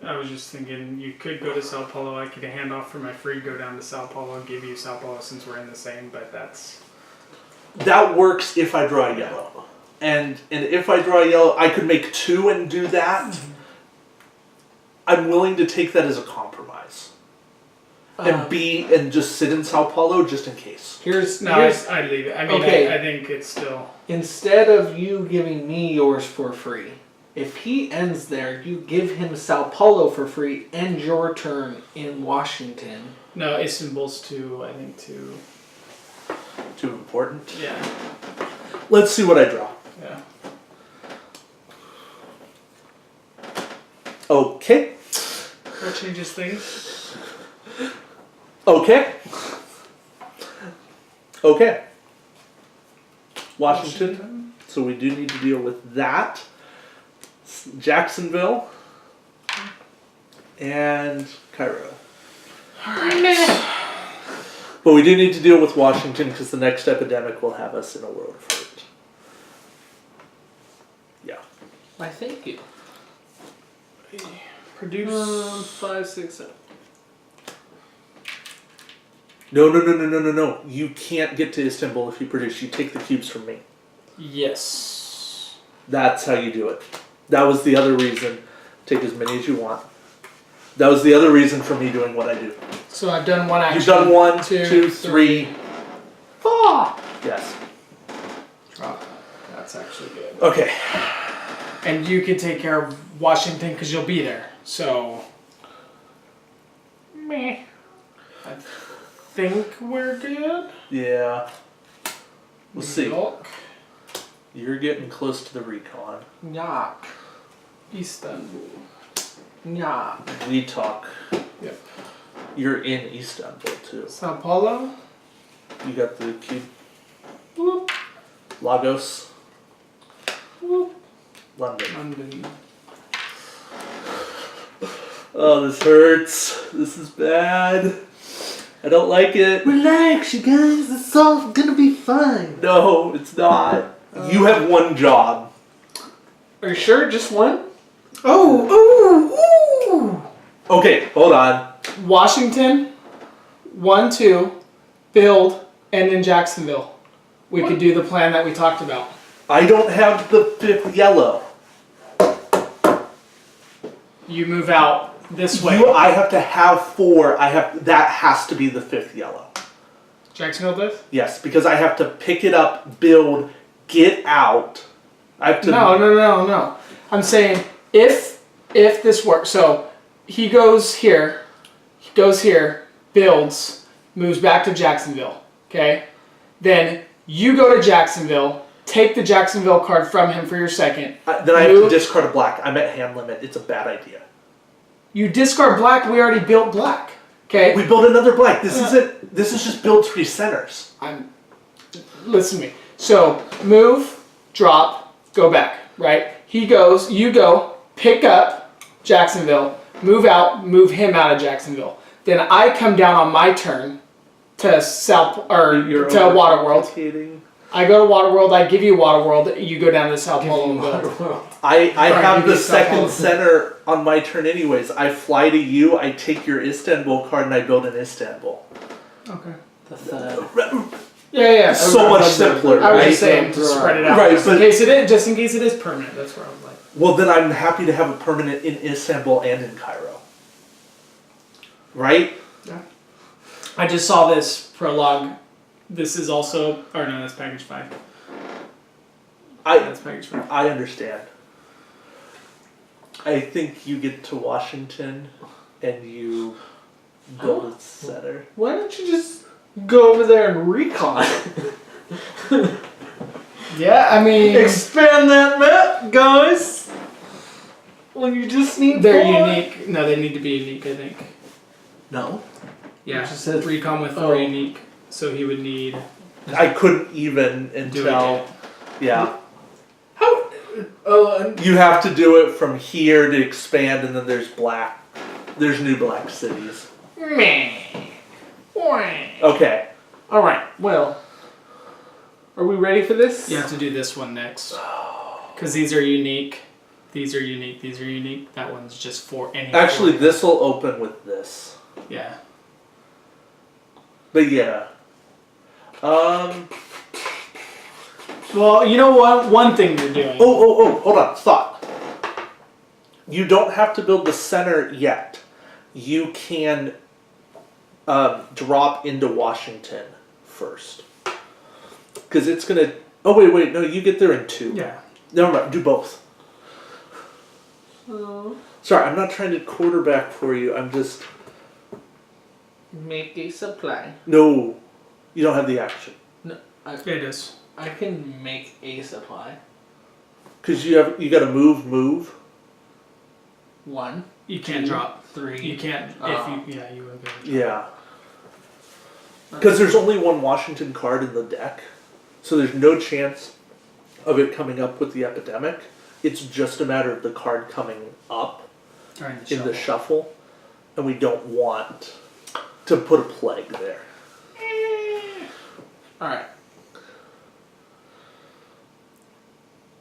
I was just thinking you could go to Sao Paulo. I could hand off for my free, go down to Sao Paulo, give you Sao Paulo since we're in the same, but that works if I draw a yellow. And if I draw a yellow, I could make 2 and do that. I'm willing to take that as a compromise. And just sit in Sao Paulo just in case. I'd leave it. I mean, okay. I think it's still... Instead of you giving me yours for free, if he ends there, you give him Sao Paulo for free, end your turn in Washington. No, Istanbul's too important? Yeah. Let's see what I draw. Yeah. Okay. That changes things. Okay. Washington. So we do need to deal with that. Jacksonville. And Cairo. Alright. But we do need to deal with Washington because the next epidemic will have us in a world of hurt. Yeah. Why, thank you. Produce 5, 6, 7. No. You can't get to Istanbul if you produce. You take the cubes from me. Yes. That's how you do it. That was the other reason. Take as many as you want. That was the other reason for me doing what I do. So I've done 1 action. You've done 1, 2, 3, 4. Yes. Oh, that's actually good. Okay. And you can take care of Washington because you'll be there. So... Meh. I think we're good. Yeah. We'll see. York. You're getting close to the recon. Nyak. Istanbul. Nyak. We talk. Yep. You're in Istanbul too. Sao Paulo. You got the cube. Whoop. Lagos. Whoop. London. London. Oh, this hurts. This is bad. I don't like it. Relax, you guys. It's all gonna be fine. No, it's not. You have 1 job. Are you sure? Just 1? Ooh. Okay, hold on. Washington. 1, 2. Build. End in Jacksonville. We could do the plan that we talked about. I don't have the 5th yellow. You move out this way. I have to have 4. That has to be the 5th yellow. Jacksonville does? Yes, because I have to pick it up, build, get out, I have to. No. I'm saying if this works, so he goes here, builds, moves back to Jacksonville. Okay, then you go to Jacksonville, take the Jacksonville card from him for your second. Then I have to discard a black. I'm at hand limit. It's a bad idea. You discard black. We already built black. Okay. We build another black. This isn't. This is just build 3 centers. Listen to me. So move, drop, go back. Right. He goes. You go. Pick up Jacksonville. Move out. Move him out of Jacksonville. Then I come down on my turn to South or You're to Waterworld. overcomplicating. I go to Waterworld. I give you Waterworld. You go down to South Pole and build. I have you the get South second Pole. center on my turn anyways. I fly to you. I take your Istanbul card and I build an Istanbul. Okay. The third. Yeah. So much simpler. I was right? just saying to spread it out, Right, just in case it is permanent. That's where I was like. Well, then I'm happy to have a permanent in Istanbul and in Cairo. Right? Yeah. I just saw this prologue. This is also, or no, that's package 5. That's package 5. I understand. I think you get to Washington and you build a center. Why don't you just go over there and recon? Yeah, I mean, Expand that map, guys. Well, you just need. they're 4. unique. No, they need to be unique. I think. No. Yeah, It just says- recon with 4 Oh. unique. So he would need. I couldn't even Do until. it. Yeah. How? Oh, and You have to do it from here to expand, and then there's black. There's new black cities. Meh. Okay. all right. Well, are we ready for this? You have to do this one next. Because these are unique. These are unique. These are unique. That one's just for any. Actually, four. this will open with this. Yeah. But yeah. Well, you know what? One thing you're doing. Oh, hold on. Stop. You don't have to build the center yet. You can drop into Washington first. Because it's going to... Oh, wait. No, you get there in 2. Yeah. Never mind. Do both. Oh, Sorry, I'm not trying to quarterback for you. I'm just... make a supply. No. You don't have the action. It is. I can make a supply. Because you got to move. 1. You can't drop. 3. You can't. If you. Yeah, you wouldn't be able to. Yeah. Because there's only one Washington card in the deck. So there's no chance of it coming up with the epidemic. It's just a matter of the card coming up Or in the shuffle. And we don't want to put a plague there. All right.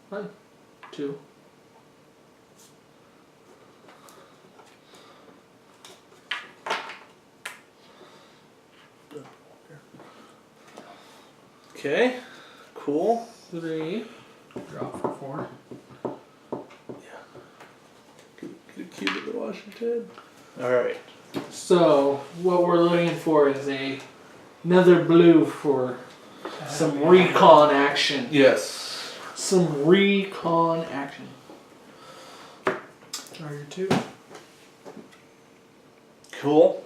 1, 2. Okay. Cool. 3. Drop for 4. Get a cube of the Washington. Alright. So what we're looking for is another blue for some recon action. Yes. Some recon action. Draw your 2. Cool.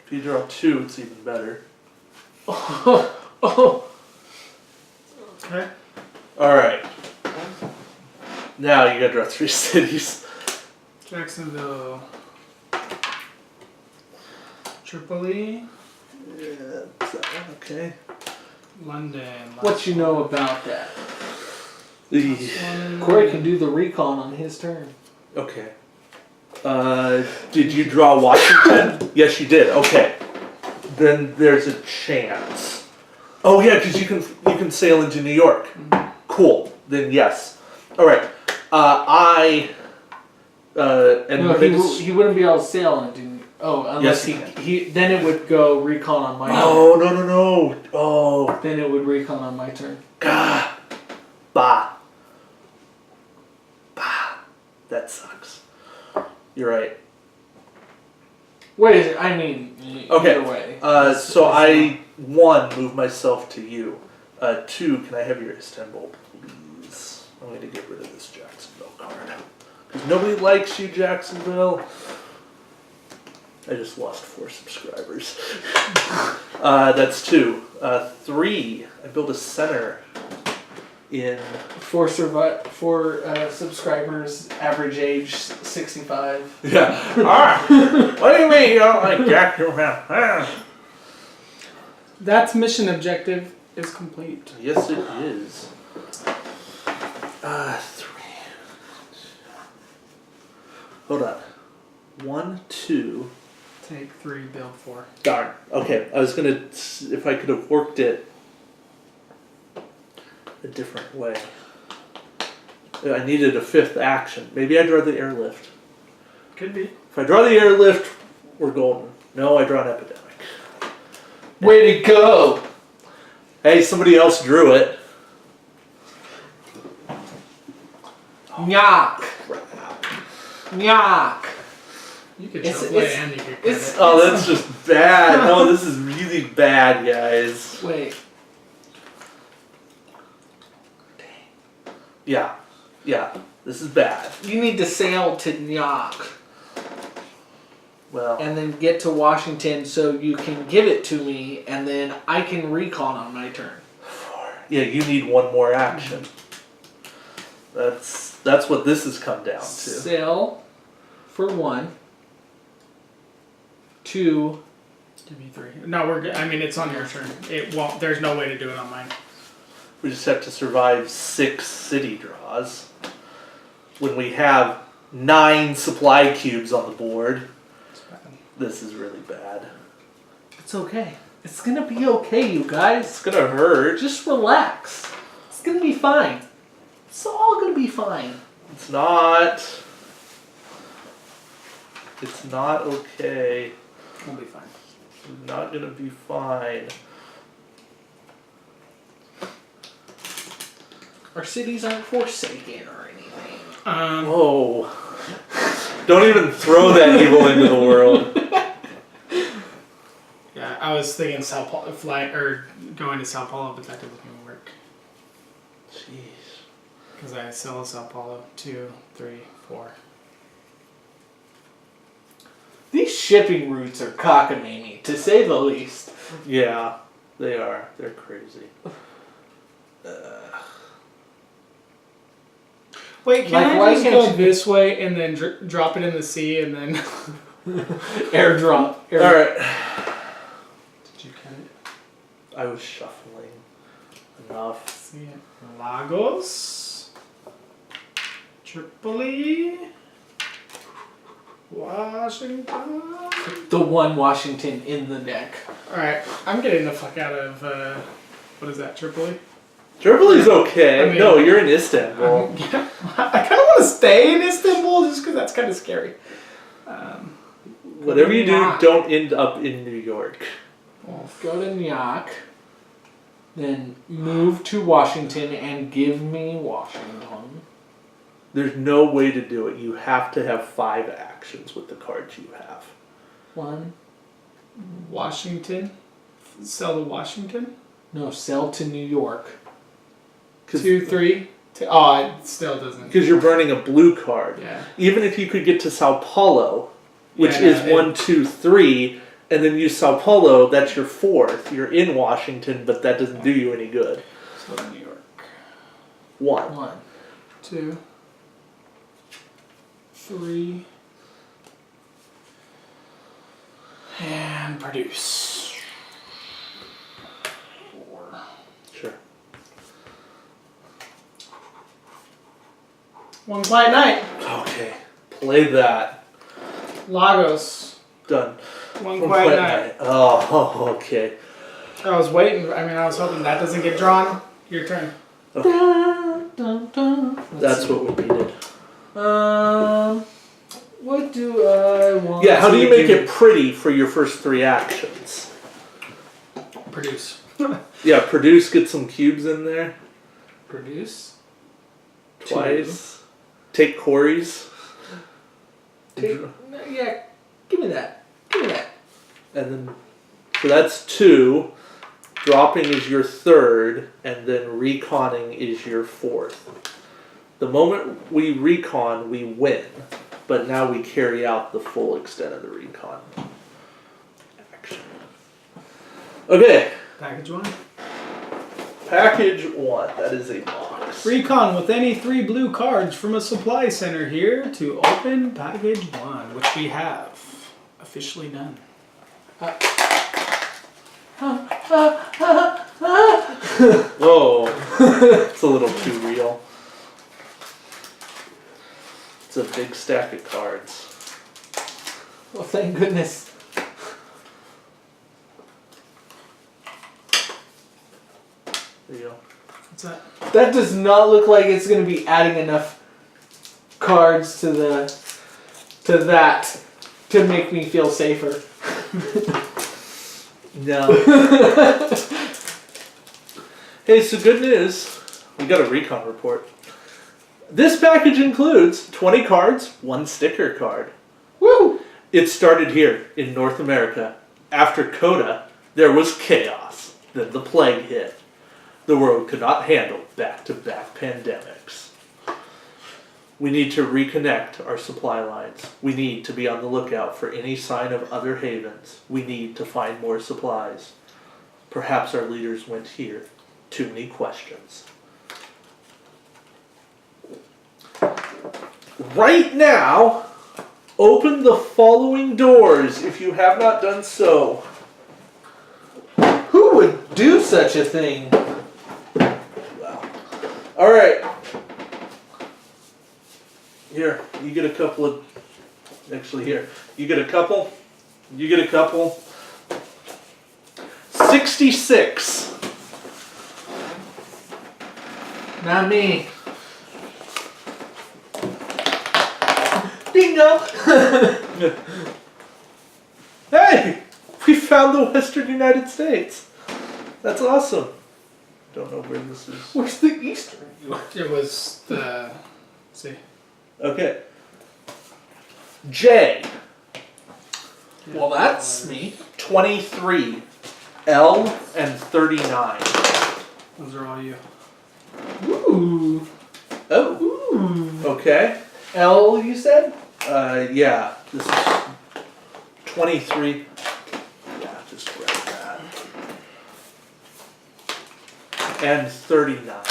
If you draw 2, it's even better. Oh. Okay. Alright. Now you gotta draw 3 cities. Jacksonville. Tripoli. Yeah, is that one okay? London. What you know about that? The- Corey can do the recon on his turn. Okay. Did you draw Washington? Yes, you did. Okay. Then there's a chance. Oh yeah, because you can sail into New York. Cool. Then yes. All right. And No, Minnes- he wouldn't be able to sail into. Oh, unless Yes, he then it would go recon on my turn. Oh no. Oh. Then it would recon on my turn. Gah. Bah. That sucks. You're right. Wait, I mean, Okay. either way. So I 1 move myself to you. 2, can I have your Istanbul, please? I'm going to get rid of this Jacksonville card. Because nobody likes you, Jacksonville. I just lost 4 subscribers. That's 2. 3, I built a center in... For subscribers, average age 65. Yeah. Alright. What do you mean you don't like Jacksonville? That's mission objective is complete. Yes, it is. 3. Hold on. 1, 2. Take 3, build 4. Darn. Okay, I was gonna... If I could have worked it a different way. I needed a 5th action. Maybe I draw the airlift. Could be. If I draw the airlift, we're golden. No, I draw an epidemic. Way to go! Hey, somebody else drew it. Nyok! Nyok! You could It's- play it's- and you could it's- credit. Oh, that's just bad. No, this is really bad, guys. Wait. Yeah. Yeah. This is bad. You need to sail to Nyok Well, and then get to Washington so you can give it to me and then I can recon on my turn. yeah, you need one more action. That's what this has come down to. Sail for 1. 2. Give me 3. No, we're good. I mean, it's on your turn. It won't. There's no way to do it on mine. We just have to survive 6 city draws. When we have 9 supply cubes on the board, It's bad. this is really bad. It's okay. It's gonna be okay, you guys. It's gonna hurt. Just relax. It's gonna be fine. It's all gonna be fine. It's not. It's not okay. We'll be fine. It's not gonna be fine. Our cities aren't forsaken or anything. Whoa. Don't even throw that evil into the world. Yeah, I was thinking Sao Paulo, going to Sao Paulo, but that doesn't even work. Jeez. Because I sell Sao Paulo 2, 3, 4. These shipping routes are cockamamie, to say the least. Yeah, they are. They're crazy. Wait, can Like, why I just can't go you- this way and then drop it in the sea and then... Airdrop. Alright. Did you get it? I was shuffling enough. See it. Lagos. Tripoli. Washington. The one Washington in the deck. Alright, I'm getting the fuck out of, what is that, Tripoli? Tripoli's okay. I mean- no, you're in Istanbul. I kind of want to stay in Istanbul just because that's kind of scary. Whatever you do, Not. don't end up in New York. Go to Nyack. Then move to Washington and give me Washington. There's no way to do it. You have to have 5 actions with the cards you have. 1. Washington. Sell to Washington. No, sell to New York. 2, 3. Oh, it still doesn't. Because you're burning a blue card. Yeah. Even if you could get to Sao Paulo, which Yeah, is no, 1, 2, 3, and then use Sao Paulo, that's your 4th. You're in Washington, but that doesn't do you any good. Sell to New York. 1. 1. 2, 3, and produce. 4. Sure. One Quiet Night. Okay. Play that. Lagos. Done. One One Quiet Quiet Night. Night. Oh, okay. I was waiting. I was hoping that doesn't get drawn. Your turn. Dun, dun, dun. That's what we needed. What do I want? Yeah, how do you to make it pretty for your first 3 actions? Produce. Yeah, produce, get some cubes in there. Produce. Twice. Take Corey's. Yeah, give me that. Give me that. And then, so that's 2. Dropping is your 3rd, and then reconning is your 4th. The moment we recon, we win. But now we carry out the full extent of the recon action. Okay, Package 1. package 1. That is a box. Recon with any 3 blue cards from a supply center here to open package 1, which we have officially done. Whoa, it's a little too real. It's a big stack of cards. Well, thank goodness. There you go. What's that? That does not look like it's going to be adding enough cards to that to make me feel safer. No. Hey, so good news. We got a recon report. This package includes 20 cards, 1 sticker card. Woo! It started here in North America. After Coda, there was chaos. Then the plague hit. The world could not handle back-to-back pandemics. We need to reconnect our supply lines. We need to be on the lookout for any sign of other havens. We need to find more supplies. Perhaps our leaders went here. Too many questions. Right now, open the following doors if you have not done so. Who would do such a thing? Alright. Here, you get a couple of... Actually, here. You get a couple. You get a couple. 66. Not me. Bingo! Hey! We found the Western United States. That's awesome. Don't know where this is. Where's the Eastern? It was the... see. Okay. J. Well, that's me. 23. L and 39. Those are all you. Ooh. Oh. Ooh. Okay. L, you said? Yeah. This is 23. Yeah, just grab that. And 39.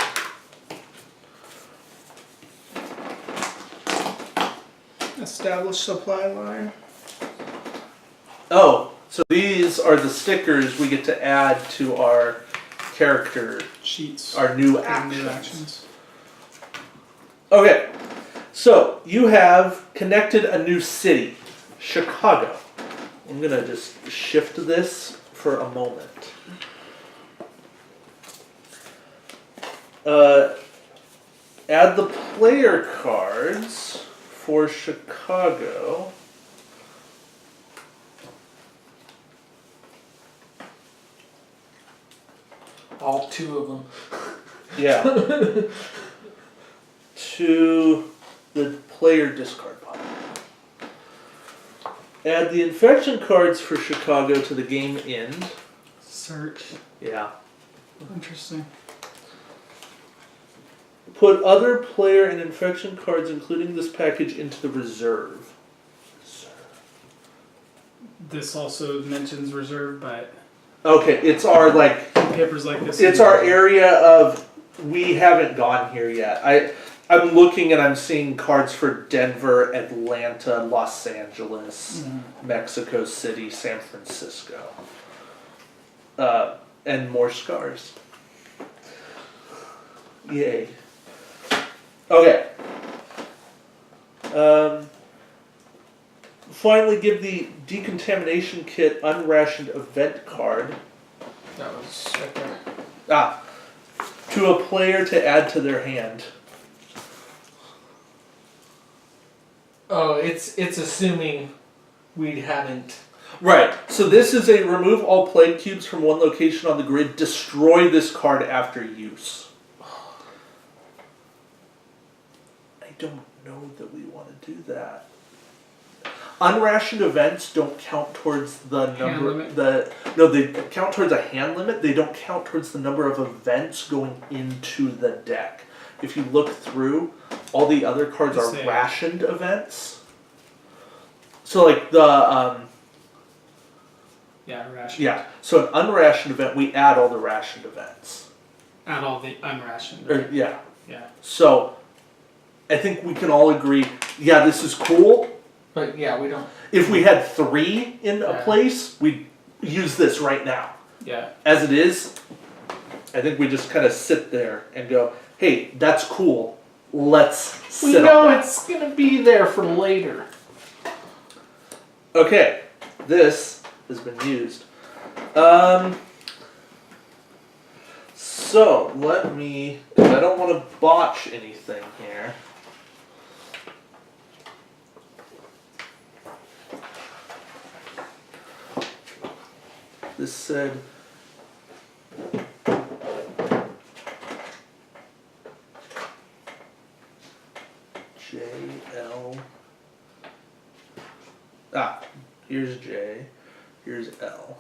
Established supply line. Oh, so these are the stickers we get to add to our character, Sheets. our new And new actions. Okay, so you have connected a new city, Chicago. I'm gonna just shift this for a moment. Add the player cards for Chicago. All 2 of them. Yeah. To the player discard pile. Add the infection cards for Chicago to the game end. Search. Yeah. Interesting. Put other player and infection cards, including this package, into the reserve. This also mentions reserve, but Okay, it's our like. papers like this. It's our area of we haven't gone here yet. I'm looking and I'm seeing cards for Denver, Atlanta, Los Angeles, Mexico City, San Francisco, and more scars. Yay. Okay. Finally, give the decontamination kit unrationed event card. That was right there. To a player to add to their hand. Oh, it's assuming we haven't. Right. So this is a remove all plague cubes from one location on the grid. Destroy this card after use. I don't know that we want to do that. Unrationed events don't count towards the Hand number. limit? They count towards a hand limit. They don't count towards the number of events going into the deck. If you look through, all the other cards are Say- rationed events. So like the Yeah, ration. yeah. So an unrationed event, we add all the rationed events. Add all the unrationed. Or, yeah. Yeah. So I think we can all agree. Yeah, this is cool. But yeah, we don't. If we had 3 in a Yeah. place, we'd use this right now. Yeah. As it is, I think we just kind of sit there and go, "Hey, that's cool. Let's We sit know on that." it's gonna be there for later. Okay, this has been used. So let me, because I don't want to botch anything here. This said JL. Ah, here's J, here's L.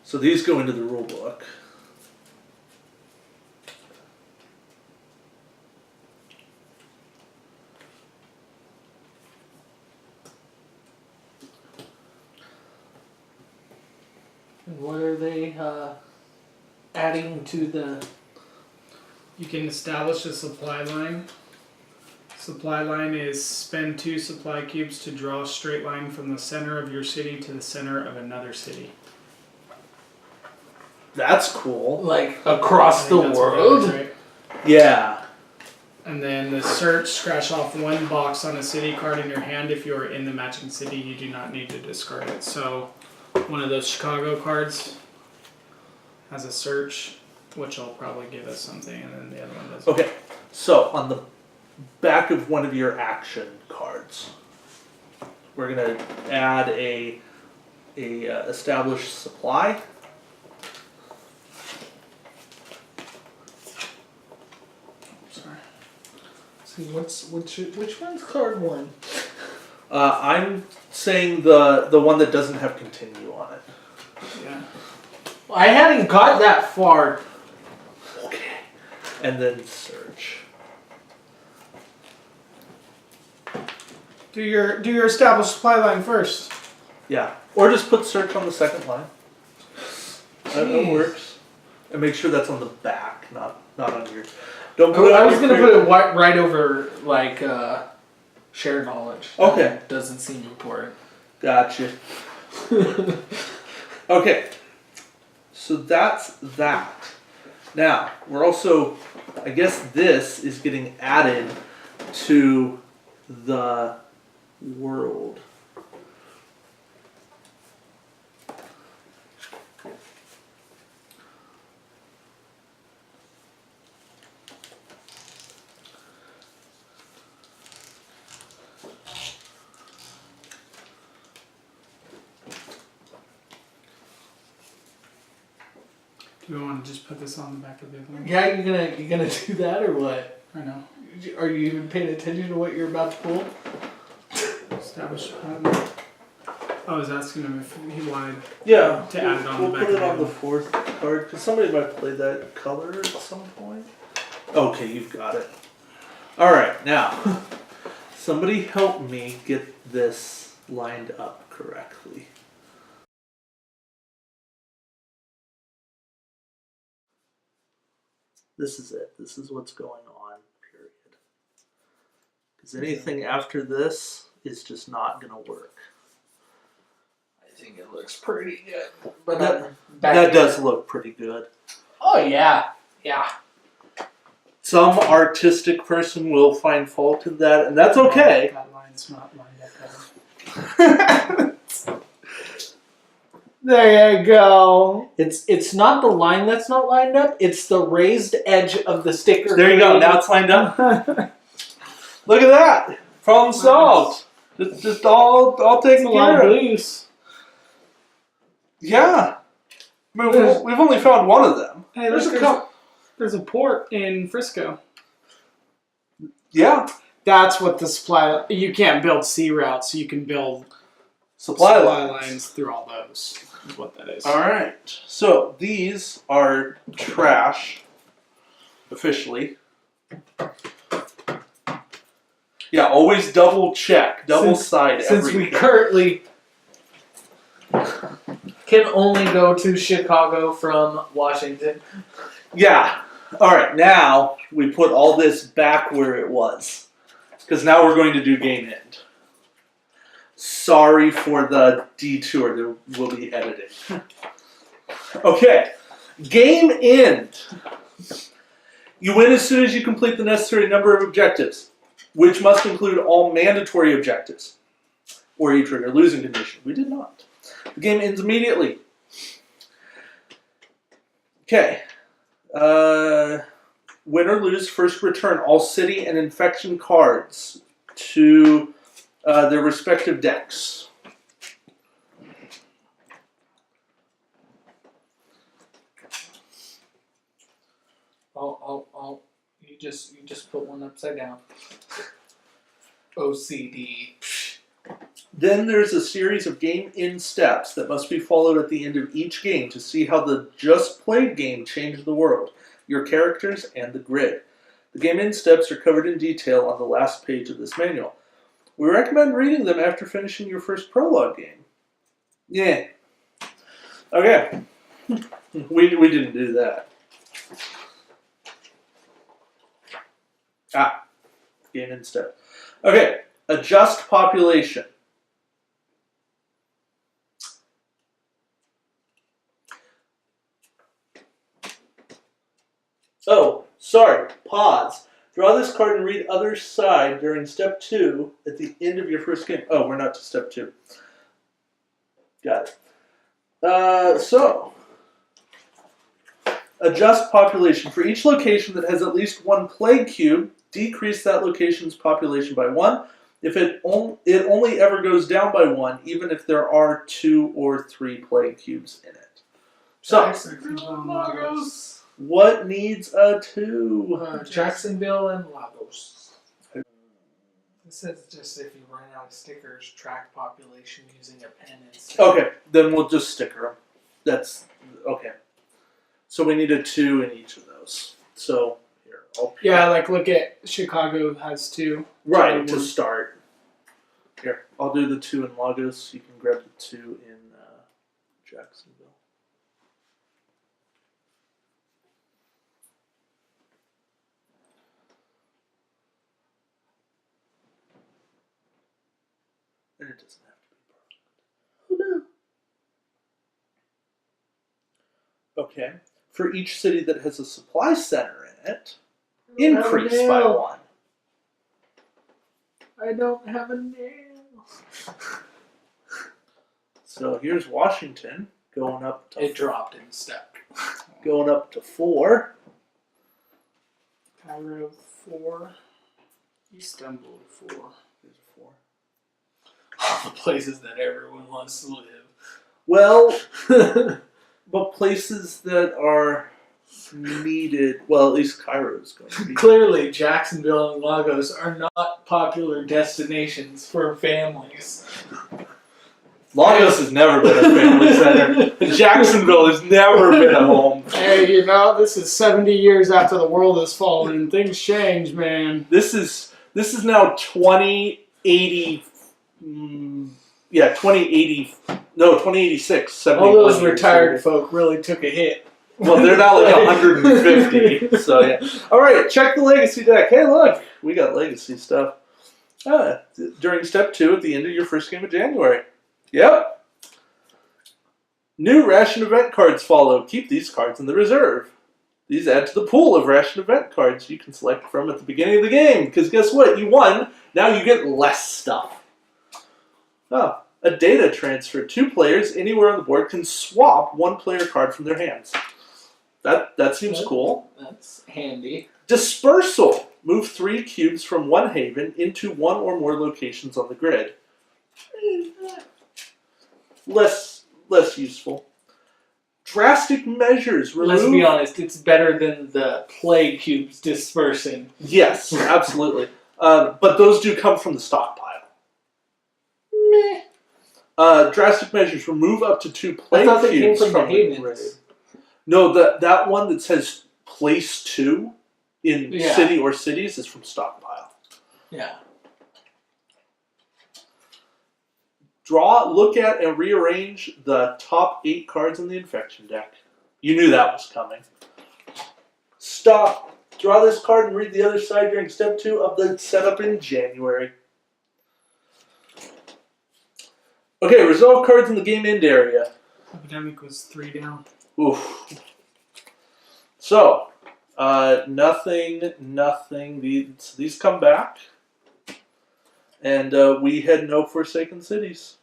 So these go into the rule book. And what are they adding to the? You can establish a supply line. Supply line is spend 2 supply cubes to draw a straight line from the center of your city to the center of another city. That's cool. Like I across the think that's what it world? is, right? Yeah. And then the search, scratch off 1 box on a city card in your hand. If you are in the matching city, you do not need to discard it. So one of those Chicago cards has a search, which will probably give us something, and then the other one doesn't. Okay, so on the back of one of your action cards, we're gonna add a established supply. Sorry. See which one's card 1? I'm saying the one that doesn't have continue on it. Yeah. I hadn't got that far. Okay. And then search. Do your established supply line first. Yeah. Or just put search on the second line. That Jeez. works. And make sure that's on the back, not on your. Don't put it I on was your gonna career- put it right over like shared knowledge. Okay. That doesn't seem important. Gotcha. Okay. So that's that. Now, we're also, I guess this is getting added to the world. Do we want to just put this on the back of the other one? Yeah, you gonna do that or what? I know. Are you even paying attention to what you're about to pull? Established supply line. I was asking him if he wanted. Yeah, To add it on we'll the back put of it on the the fourth card because somebody might play that color at some point. Okay, you've got it. All right, now somebody help me get this lined up correctly. This is it. This is what's going on. Period. Because anything after this is just not gonna work. I think it looks pretty good. But That does look pretty good. Oh yeah, yeah. Some artistic person will find fault in that, and that's okay. That line's not lined up better. There you go. It's not the line that's not lined up. It's the raised edge of the sticker. There you go. Now it's lined up. Look at that. Problem solved. Just all taken care of. blues. Yeah. I mean, we've only found one of them. Hey, there's a port in Frisco. Yeah. That's what the supply. You can't build C routes, so you can build Supply supply lines. lines through all those. Is what that is. All right. So these are trash. officially. Yeah, always double check, double side Since everything. we currently can only go to Chicago from Washington. Yeah. Alright, now we put all this back where it was. Because now we're going to do game end. Sorry for the detour that will be edited. Okay. Game end. You win as soon as you complete the necessary number of objectives, which must include all mandatory objectives, or you trigger losing condition. We did not. The game ends immediately. Okay. Win or lose, first return all city and infection cards to their respective decks. You just put one upside down. OCD. Then there's a series of game end steps that must be followed at the end of each game to see how the just played game changed the world, your characters, and the grid. The game end steps are covered in detail on the last page of this manual. We recommend reading them after finishing your first prologue game. Yeah. Okay. We didn't do that. Game end step. Okay. Adjust population. Oh, sorry. Pause. Draw this card and read other side during step 2 at the end of your first game. Oh, we're not to step 2. Got it. So, adjust population. For each location that has at least one plague cube, decrease that location's population by 1. If it only ever goes down by 1, even if there are 2 or 3 plague cubes in it. So, what needs a 2? Jacksonville and Lagos. This says just if you run out of stickers, track population using a pen instead. Okay, then we'll just sticker them. That's okay. So we need a 2 in each of those. So here, Yeah, like look at Chicago has 2. right to start. Here, I'll do the 2 in Lagos. You can grab the 2 in Jacksonville. And it doesn't have to be perfect. Oh no. Okay. For each city that has a supply center in it, increase by 1. I don't have a nail. So here's Washington going up to It dropped in step. going up to 4. Cairo 4. Istanbul 4. There's a 4. All the places that everyone wants to live. Well, but places that are needed. Well, at least Cairo's going to be. Clearly, Jacksonville and Lagos are not popular destinations for families. Lagos has never been a family center. Jacksonville has never been a home. Hey, you know, this is 70 years after the world has fallen and things change, man. This is now 2080. 2080. No, 2086. 71 All those years retired later. folk really took a hit. Well, they're not like 150. So yeah. All right, check the legacy deck. Hey, look, we got legacy stuff. During step 2 at the end of your first game of January. Yep. New ration event cards follow. Keep these cards in the reserve. These add to the pool of ration event cards you can select from at the beginning of the game. Because guess what? You won. Now you get less stuff. Oh, a data transfer. 2 players anywhere on the board can swap 1 player card from their hands. That seems cool. That's handy. Dispersal. Move 3 cubes from one haven into 1 or more locations on the grid. Less useful. Drastic measures. Remove... Let's be honest, it's better than the plague cubes dispersing. Yes, absolutely. But those do come from the stockpile. Meh. Drastic measures. Remove up to 2 I plague thought they came cubes from the grid. havens. No, that one that says place 2 in Yeah. city or cities is from stockpile. Yeah. Draw, look at, and rearrange the top 8 cards in the infection deck. You knew that was coming. Stop. Draw this card and read the other side during step 2 of the setup in January. Okay, resolve cards in the game end area. Epidemic was 3 down. Oof. So, nothing. These come back. And we had no Forsaken Cities.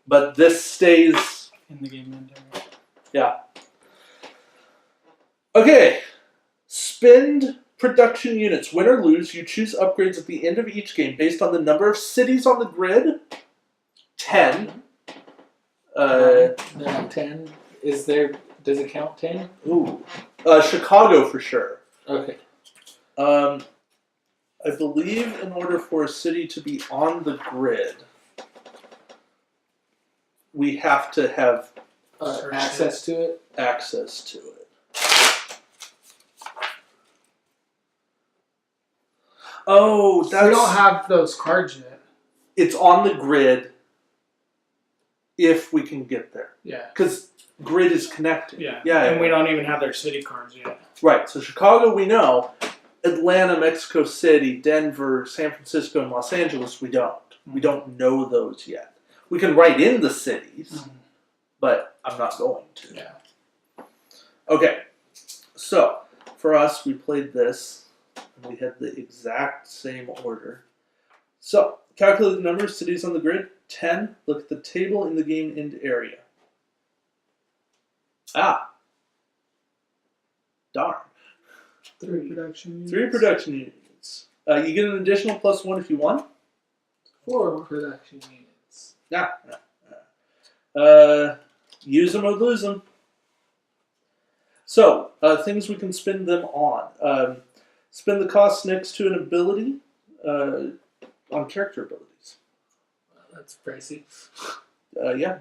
But this stays. In the game end area. Yeah. Okay. Spend production units. Win or lose, you choose upgrades at the end of each game based on the number of cities on the grid. 10. They're not 10. Is there? Does it count 10? Ooh. Chicago for sure. Okay. I believe in order for a city to be on the grid, we have to have Access to it. access to it. Oh, that's... We don't have those cards yet. It's on the grid if we can get there. Yeah. Because grid is connected. Yeah. Yeah. And we don't even have their city cards yet. Right, so Chicago we know. Atlanta, Mexico City, Denver, San Francisco, and Los Angeles we don't. We don't know those yet. We can write in the cities, but I'm not going to. Yeah. Okay, so for us we played this, and we had the exact same order. So, calculate the number of cities on the grid. 10. Look at the table in the game end area. Ah. Darn. 3 production units. 3 production units. You get an additional +1 if you won. 4 production units. Use them or lose them. So, things we can spend them on. Spend the cost next to an ability on character abilities. That's pricey. Yeah.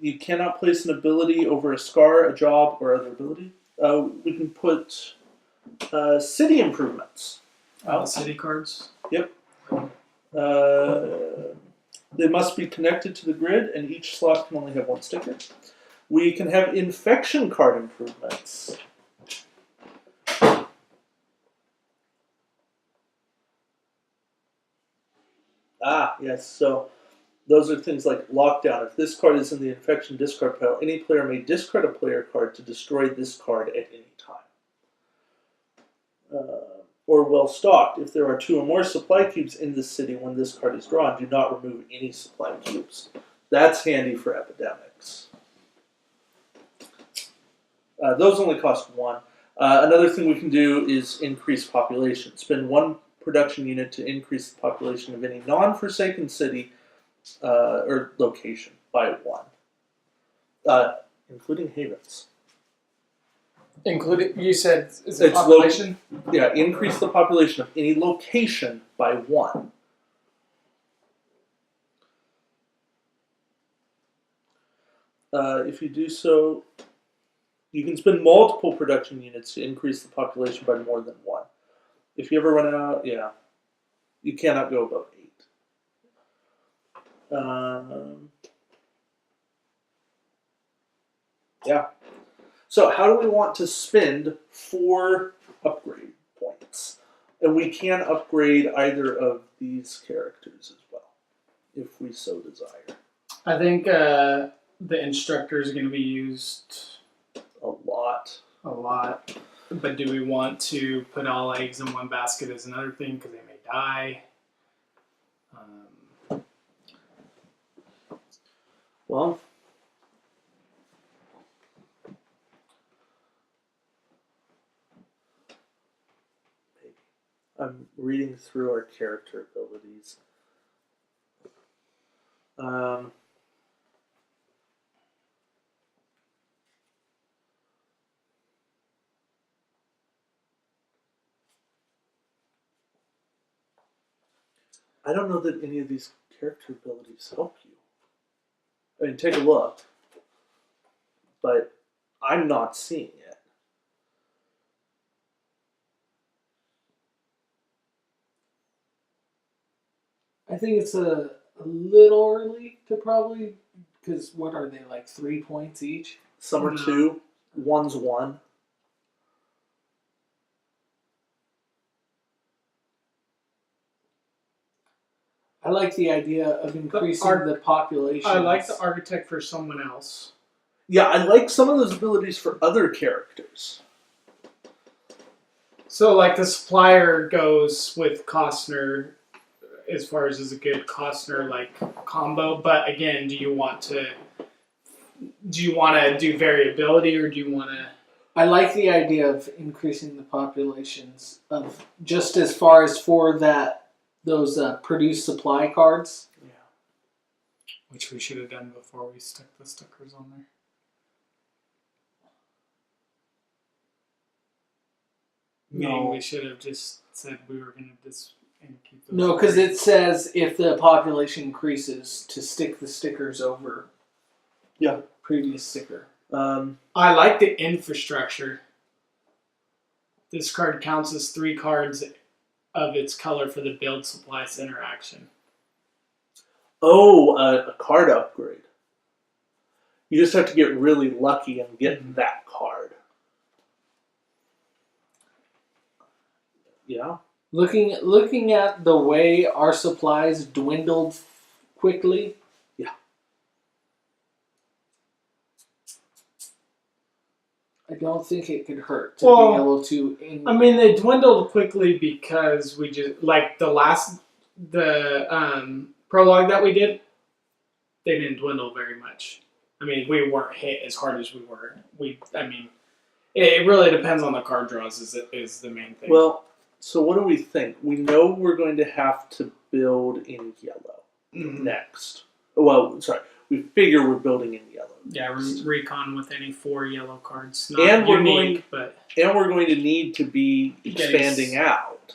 You cannot place an ability over a scar, a job, or other ability. We can put city improvements. All the city cards. Yep. They must be connected to the grid, and each slot can only have 1 sticker. We can have infection card improvements. Ah, yes. So those are things like lockdown. If this card is in the infection discard pile, any player may discard a player card to destroy this card at any time. Or well stocked. If there are 2 or more supply cubes in this city when this card is drawn, do not remove any supply cubes. That's handy for epidemics. Those only cost 1. Another thing we can do is increase population. Spend 1 production unit to increase the population of any non-Forsaken city or location by 1, including havens. Including, you said, is it It's population? Yeah, increase the population of any location by 1. If you do so, you can spend multiple production units to increase the population by more than 1. If you ever run out, yeah, you cannot go above 8. Yeah. So how do we want to spend 4 upgrade points? And we can upgrade either of these characters as well, if we so desire. I think the instructor is going to be used A lot. a lot. But do we want to put all eggs in one basket is another thing because they may die. Well, I'm reading through our character abilities. I don't know that any of these character abilities help you. I mean, take a look. But I'm not seeing it. think it's a little early to probably, because what are they, like 3 points each? Some are No. 2, one's 1. I like the idea of increasing arch- the population. I like the architect for someone else. Yeah, I like some of those abilities for other characters. So, like, the supplier goes with Costner as far as is a good Costner like combo. But again, do you want to do variability, or do you want to? I like the idea of increasing the populations of just as far as for those produce supply cards. Yeah. Which we should have done before we stuck the stickers on there. Meaning No. we should have just said we were going to keep those. No, because it says if the population increases to stick the stickers over. Yeah. Previous sticker. I like the infrastructure. This card counts as 3 cards of its color for the build supply center action. A card upgrade. You just have to get really lucky and get that card. Yeah. Looking at the way our supplies dwindled quickly. Yeah. I don't think it could hurt to Well, be able to. I mean, they dwindled quickly because we just like the prologue that we did. They didn't dwindle very much. I mean, we weren't hit as hard as we were. It really depends on the card draws. Is the main thing. Well, so what do we think? We know we're going to have to build in yellow next. Well, sorry. We figure we're building in yellow. Yeah, recon with any 4 yellow cards. Not And we're unique, but And we're going to need to be expanding out.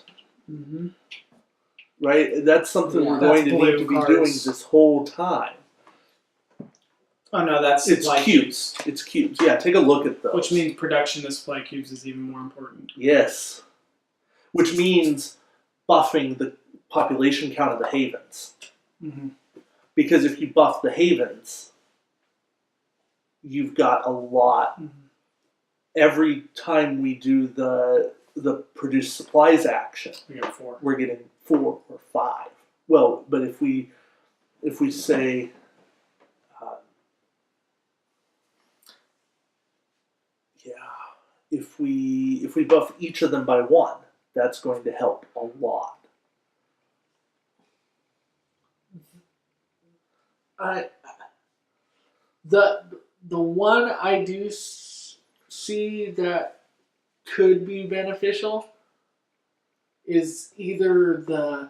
Right? That's something Yeah, we're going to that's need blue to be cards. doing this whole time. oh no, that's It's supply cubes. It's cubes. Yeah, take a look at those. which means production of supply cubes is even more important. Yes. Which means buffing the population count of the havens. Because if you buff the havens, you've got a lot. Every time we do the produce supplies action, We got 4. we're getting 4 or 5. Well, but if we say if we buff each of them by 1, that's going to help a lot. The one I do see that could be beneficial is either the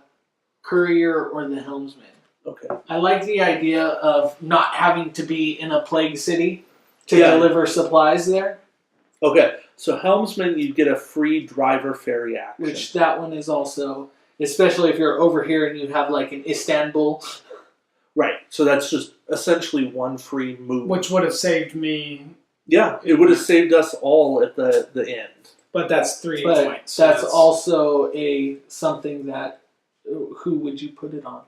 courier or the helmsman. Okay. I like the idea of not having to be in a plague city to Yeah. deliver supplies there, Okay. So helmsman, you get a free driver ferry action. which that one is also, especially if you're over here and you have like an Istanbul. Right. So that's just essentially 1 free move. Which would have saved me, Yeah, it would have saved us all at the end. but that's 3 But points. so that's also something that, who would you put it on?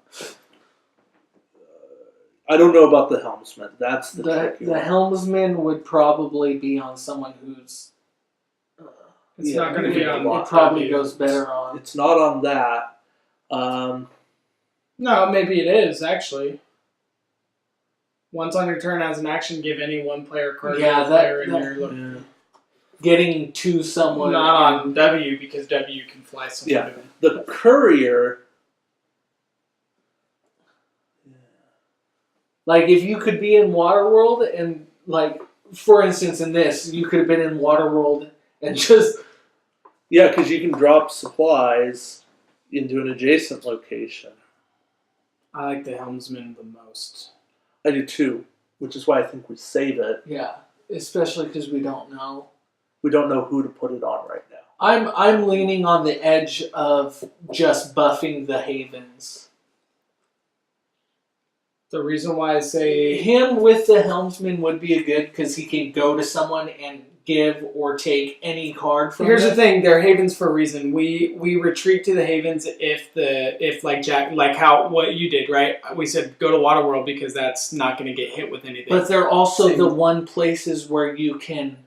I don't know about the helmsman. That's the tricky The one. helmsman would probably be on someone who's. It's Yeah, not going to we be get a on. lot. It probably W. goes better on. It's not on that. No, maybe it is actually. Once on your turn as an action, give any 1 player card Yeah, to a player in your look. Yeah. Getting to someone. Not on W because W can fly someone. Yeah. to him. The courier. Like, if you could be in Waterworld and, like, for instance, in this, you could have been in Waterworld and just. Yeah, because you can drop supplies into an adjacent location. I like the helmsman the most. I do too, which is why I think we save it. Yeah, especially because we don't know. We don't know who to put it on right now. I'm leaning on the edge of just buffing the Havens. The reason why I say Him with the helmsman would be a good because he can go to someone and give or take any card from Here's them? the thing: they're havens for a reason. We retreat to the havens if like Jack, like how what you did, right? We said go to Waterworld because that's not going to get hit with anything. But they're also Same. the one places where you can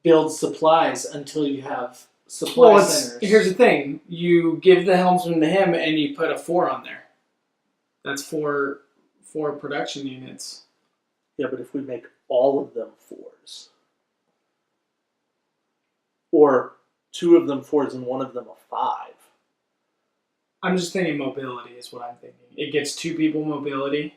build supplies until you have supply centers. Here's the thing: you give the helmsman to him, and you put a 4 on there. That's four production units. Yeah, but if we make all of them 4s, or 2 of them 4s and 1 of them a 5. I'm just thinking mobility is what I'm thinking. It gives 2 people mobility.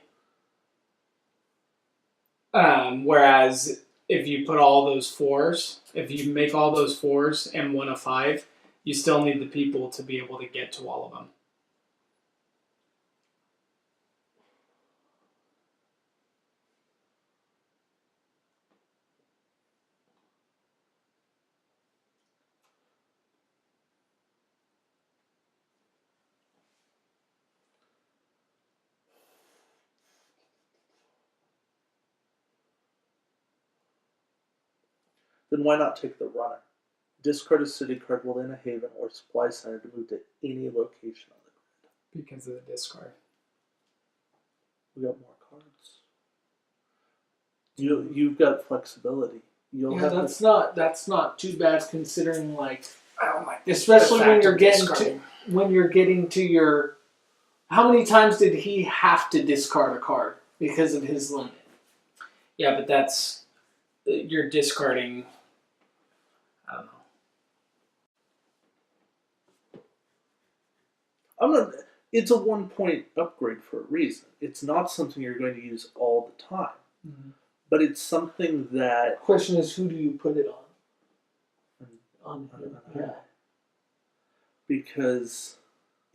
Whereas if you put all those 4s, if you make all those 4s and 1 a 5, you still need the people to be able to get to all of them. Then why not take the runner? Discard a city card while in a haven or supply center to move to any location on the grid. Because of the discard. We got more cards. You've got flexibility. You'll Yeah, have that's not too bad considering, like, I don't like especially the when fact you're of getting discarding. to your. How many times did he have to discard a card because of his limit? Yeah, but that's you're discarding. I don't know. It's a 1-point upgrade for a reason. It's not something you're going to use all the time, but it's something that. Question is, who do you put it on? Yeah. Because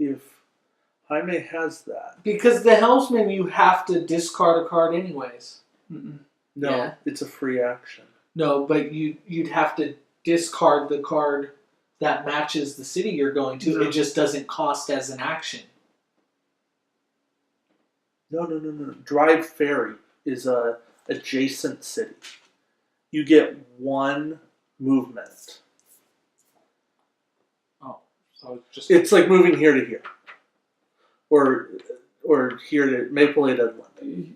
if Jaime has that, Because the helmsman, you have to discard a card anyways. Mm-mm. no, Yeah. it's a free action. No, but you'd have to discard the card that matches the city you're going to. No. It just doesn't cost as an action. No. Drive Ferry is a adjacent city. You get 1 movement. So just It's like moving here to here, or here to Maple Lake Edland.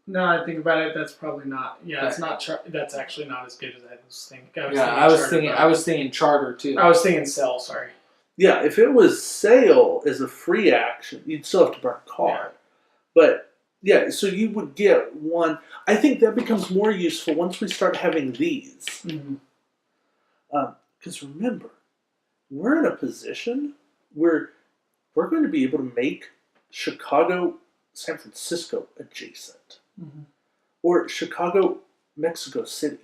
No, I think about it. That's probably not. Yeah, it's Right. not. That's actually not as good as I was thinking. I was thinking charter too. I was thinking cell. Sorry. Yeah, if it was sail as a free action, you'd still have to burn a card. But yeah, so you would get 1. I think that becomes more useful once we start having these. Mm-hmm. Because remember, we're in a position where we're going to be able to make Chicago, San Francisco adjacent. Mm-hmm. Or Chicago, Mexico City.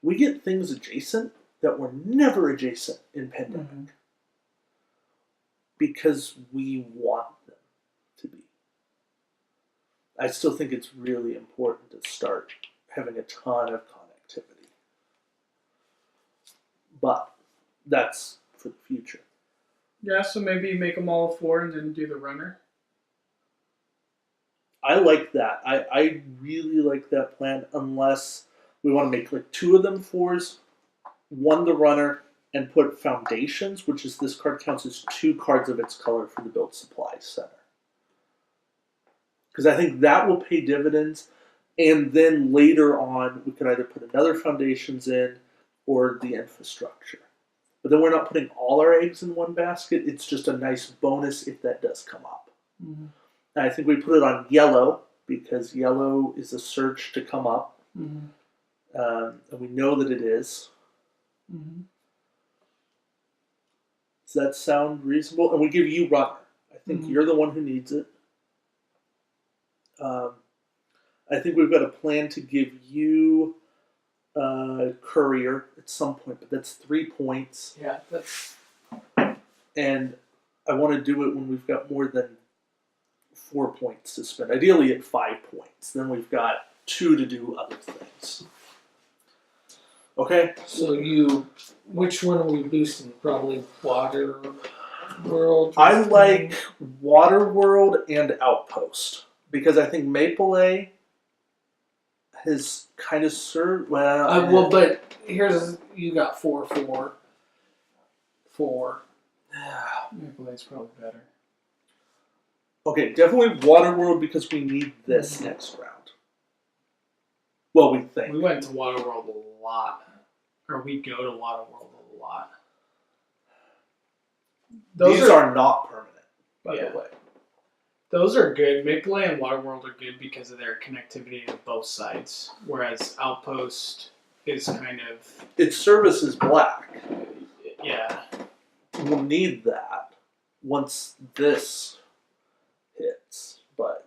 We get things adjacent that were never adjacent in Pandemic. Mm-hmm. Because we want them to be. I still think it's really important to start having a ton of connectivity. But that's for the future. Yeah, so maybe you make them all a 4 and then do the runner. I like that. I really like that plan, unless we want to make like 2 of them 4s, 1 the runner, and put foundations, which is this card counts as 2 cards of its color for the build supply center. Because I think that will pay dividends, and then later on we could either put another foundations in or the infrastructure. But then we're not putting all our eggs in one basket. It's just a nice bonus if that does come up. Mm-hmm. And I think we put it on yellow because yellow is a search to come up. Mm-hmm. And we know that it is. Mm-hmm. Does that sound reasonable? And we give you runner. I think you're the one who needs it. I think we've got a plan to give you courier at some point, but that's 3 points. Yeah, that's And I want to do it when we've got more than 4 points to spend. Ideally at 5 points. Then we've got 2 to do other things. Okay? so which one are we boosting? Probably Water World. I like Waterworld and Outpost because I think Maple has kind of served well. Well, but here's you got 4-4. 4. Maple Lake's probably better. Okay, definitely Waterworld because we need this next round. Well, we think. We went to Waterworld a lot. Or we go to Waterworld a lot. These are not permanent, by Yeah. the way. Those are good. Maple Lake and Waterworld are good because of their connectivity to both sides. Whereas Outpost is kind of... Its service is black. Yeah. We'll need that once this hits, but...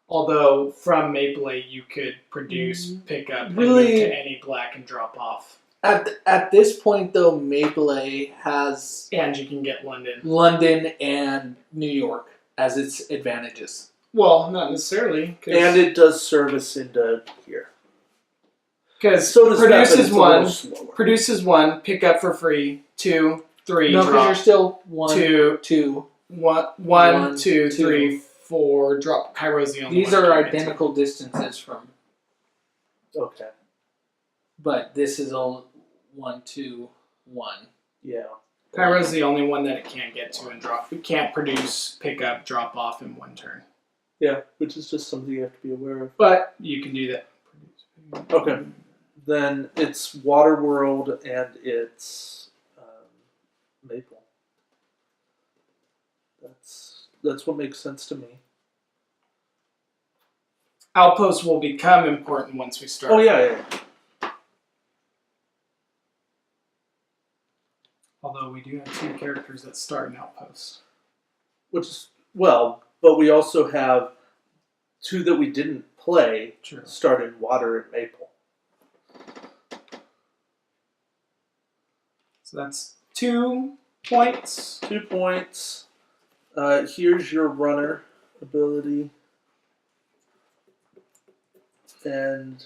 Although from Maple Lake you could produce, pick up, and Really- move to any black and drop off. At this point, though, Maple has And you can get London. London and New York as its advantages. Well, not necessarily. And it does service into here. Because So does that, but produces it's a little one, slower. produces one, pick up for free, 2, 3, No, because drop, you're still 1, 2, 2. 1, One, 2, two. 3, 4, drop. Cairo's the only These one. are I can't get to. identical distances from, Okay, but this is all 1, 2, 1. yeah. Cairo's the only one that it can't get to and drop. It can't produce, pick up, drop off in one turn. Yeah, which is just something you have to be aware of. But you can do that. Okay. Then it's Waterworld and it's Maple. That's what makes sense to me. Outposts will become important once we start. Oh yeah. Although we do have 2 characters that start in Outposts. Which is well, but we also have 2 that we didn't play True. start in Water and Maple. So that's 2 points. 2 points. Here's your runner ability. And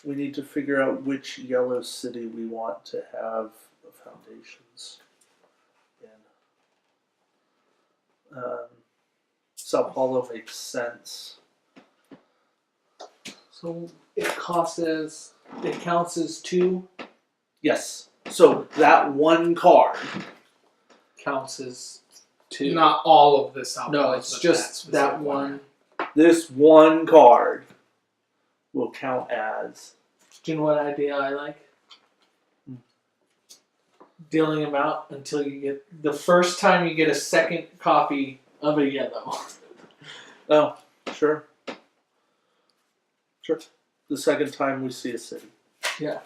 we need to figure out which yellow city we want to have the foundations in. Sao Paulo makes sense. So it counts as 2, Yes. So that one card. counts as 2. Not all of this Outpost. No, it's but just specific that one. This one card will count as. Do you know what idea I like? Dealing them out until you get the first time you get a second copy of a yellow. Oh, sure. Sure. The second time we see a city. Yeah.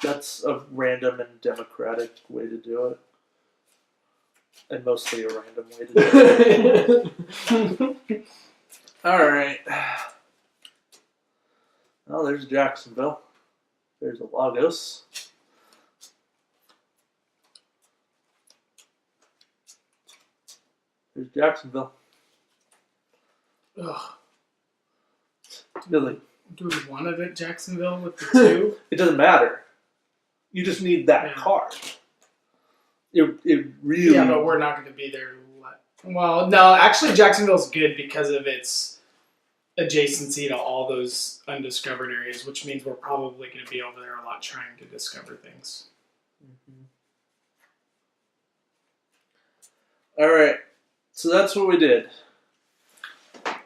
That's a random and democratic way to do it. And mostly a random way to do it. Alright. Oh, there's Jacksonville. There's a Lagos. There's Jacksonville. Ugh. Really. Do we want it at Jacksonville with the 2? It doesn't matter. You just need that Yeah. card. It really. Yeah, but we're not going to be there. Well, no, actually, Jacksonville's good because of its adjacency to all those undiscovered areas, which means we're probably going to be over there a lot trying to discover things. All right. So that's what we did.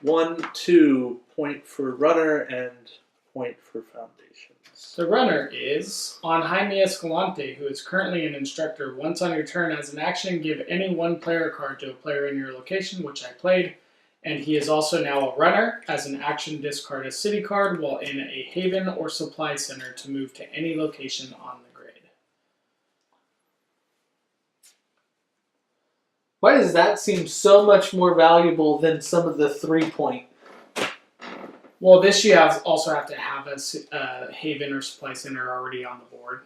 1, 2 point for runner and point for foundations. The runner is on Jaime Escalante, who is currently an instructor. Once on your turn, as an action, give any one player card to a player in your location, which I played. And he is also now a runner. As an action, discard a city card while in a haven or supply center to move to any location on the grid. Why does that seem so much more valuable than some of the 3-point? Well, this you also have to have a haven or supply center already on the board.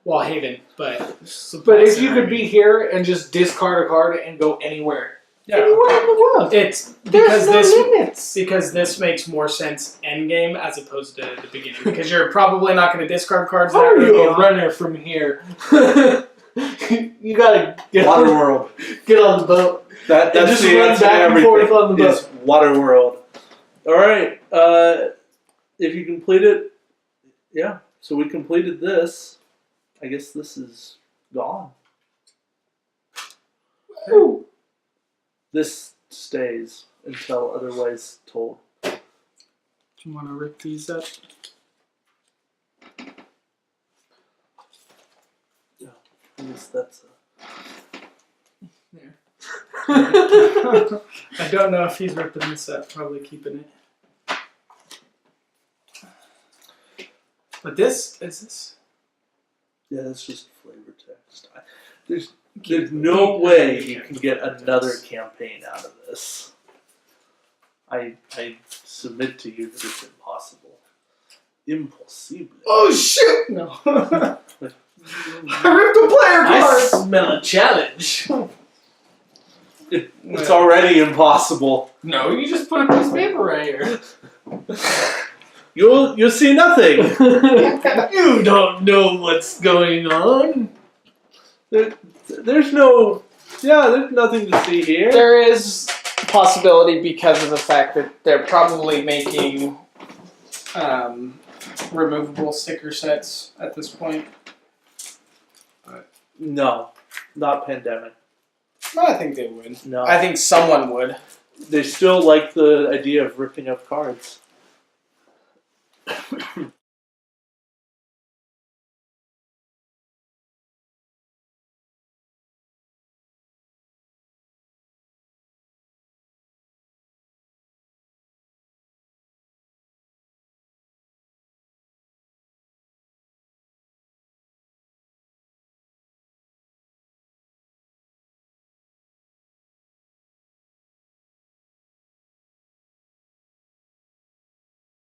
Well, haven, but supply But if center, you could be here and just discard a card and go anywhere. Yeah. Anywhere in the world. it's There's no limits. because this makes more sense end game as opposed to the beginning. Because you're probably not going to discard cards that How are are going you to be a on. runner from here? You gotta get Waterworld. get on the boat. That's And just the run answer back to and forth everything on the is Waterworld. All right. If you can completed. Yeah, so we completed this. I guess this is gone. Ooh. This stays until otherwise told. Do you want to rip these up? I guess that's There. I don't know if he's ripping this up. Probably keeping it. But this is this. yeah, that's just flavor text. There's no way you can get another campaign out of this. I submit to you that it's impossible. Impossible. Oh shit! No. I ripped the player I card. smell a challenge. It's already impossible. No, you just put a piece of paper right here. You'll see nothing. You don't know what's going on. There's nothing to see here. There is a possibility because of the fact that they're probably making removable sticker sets at this point. No, not pandemic. No, I think they would. No, I think someone would. they still like the idea of ripping up cards.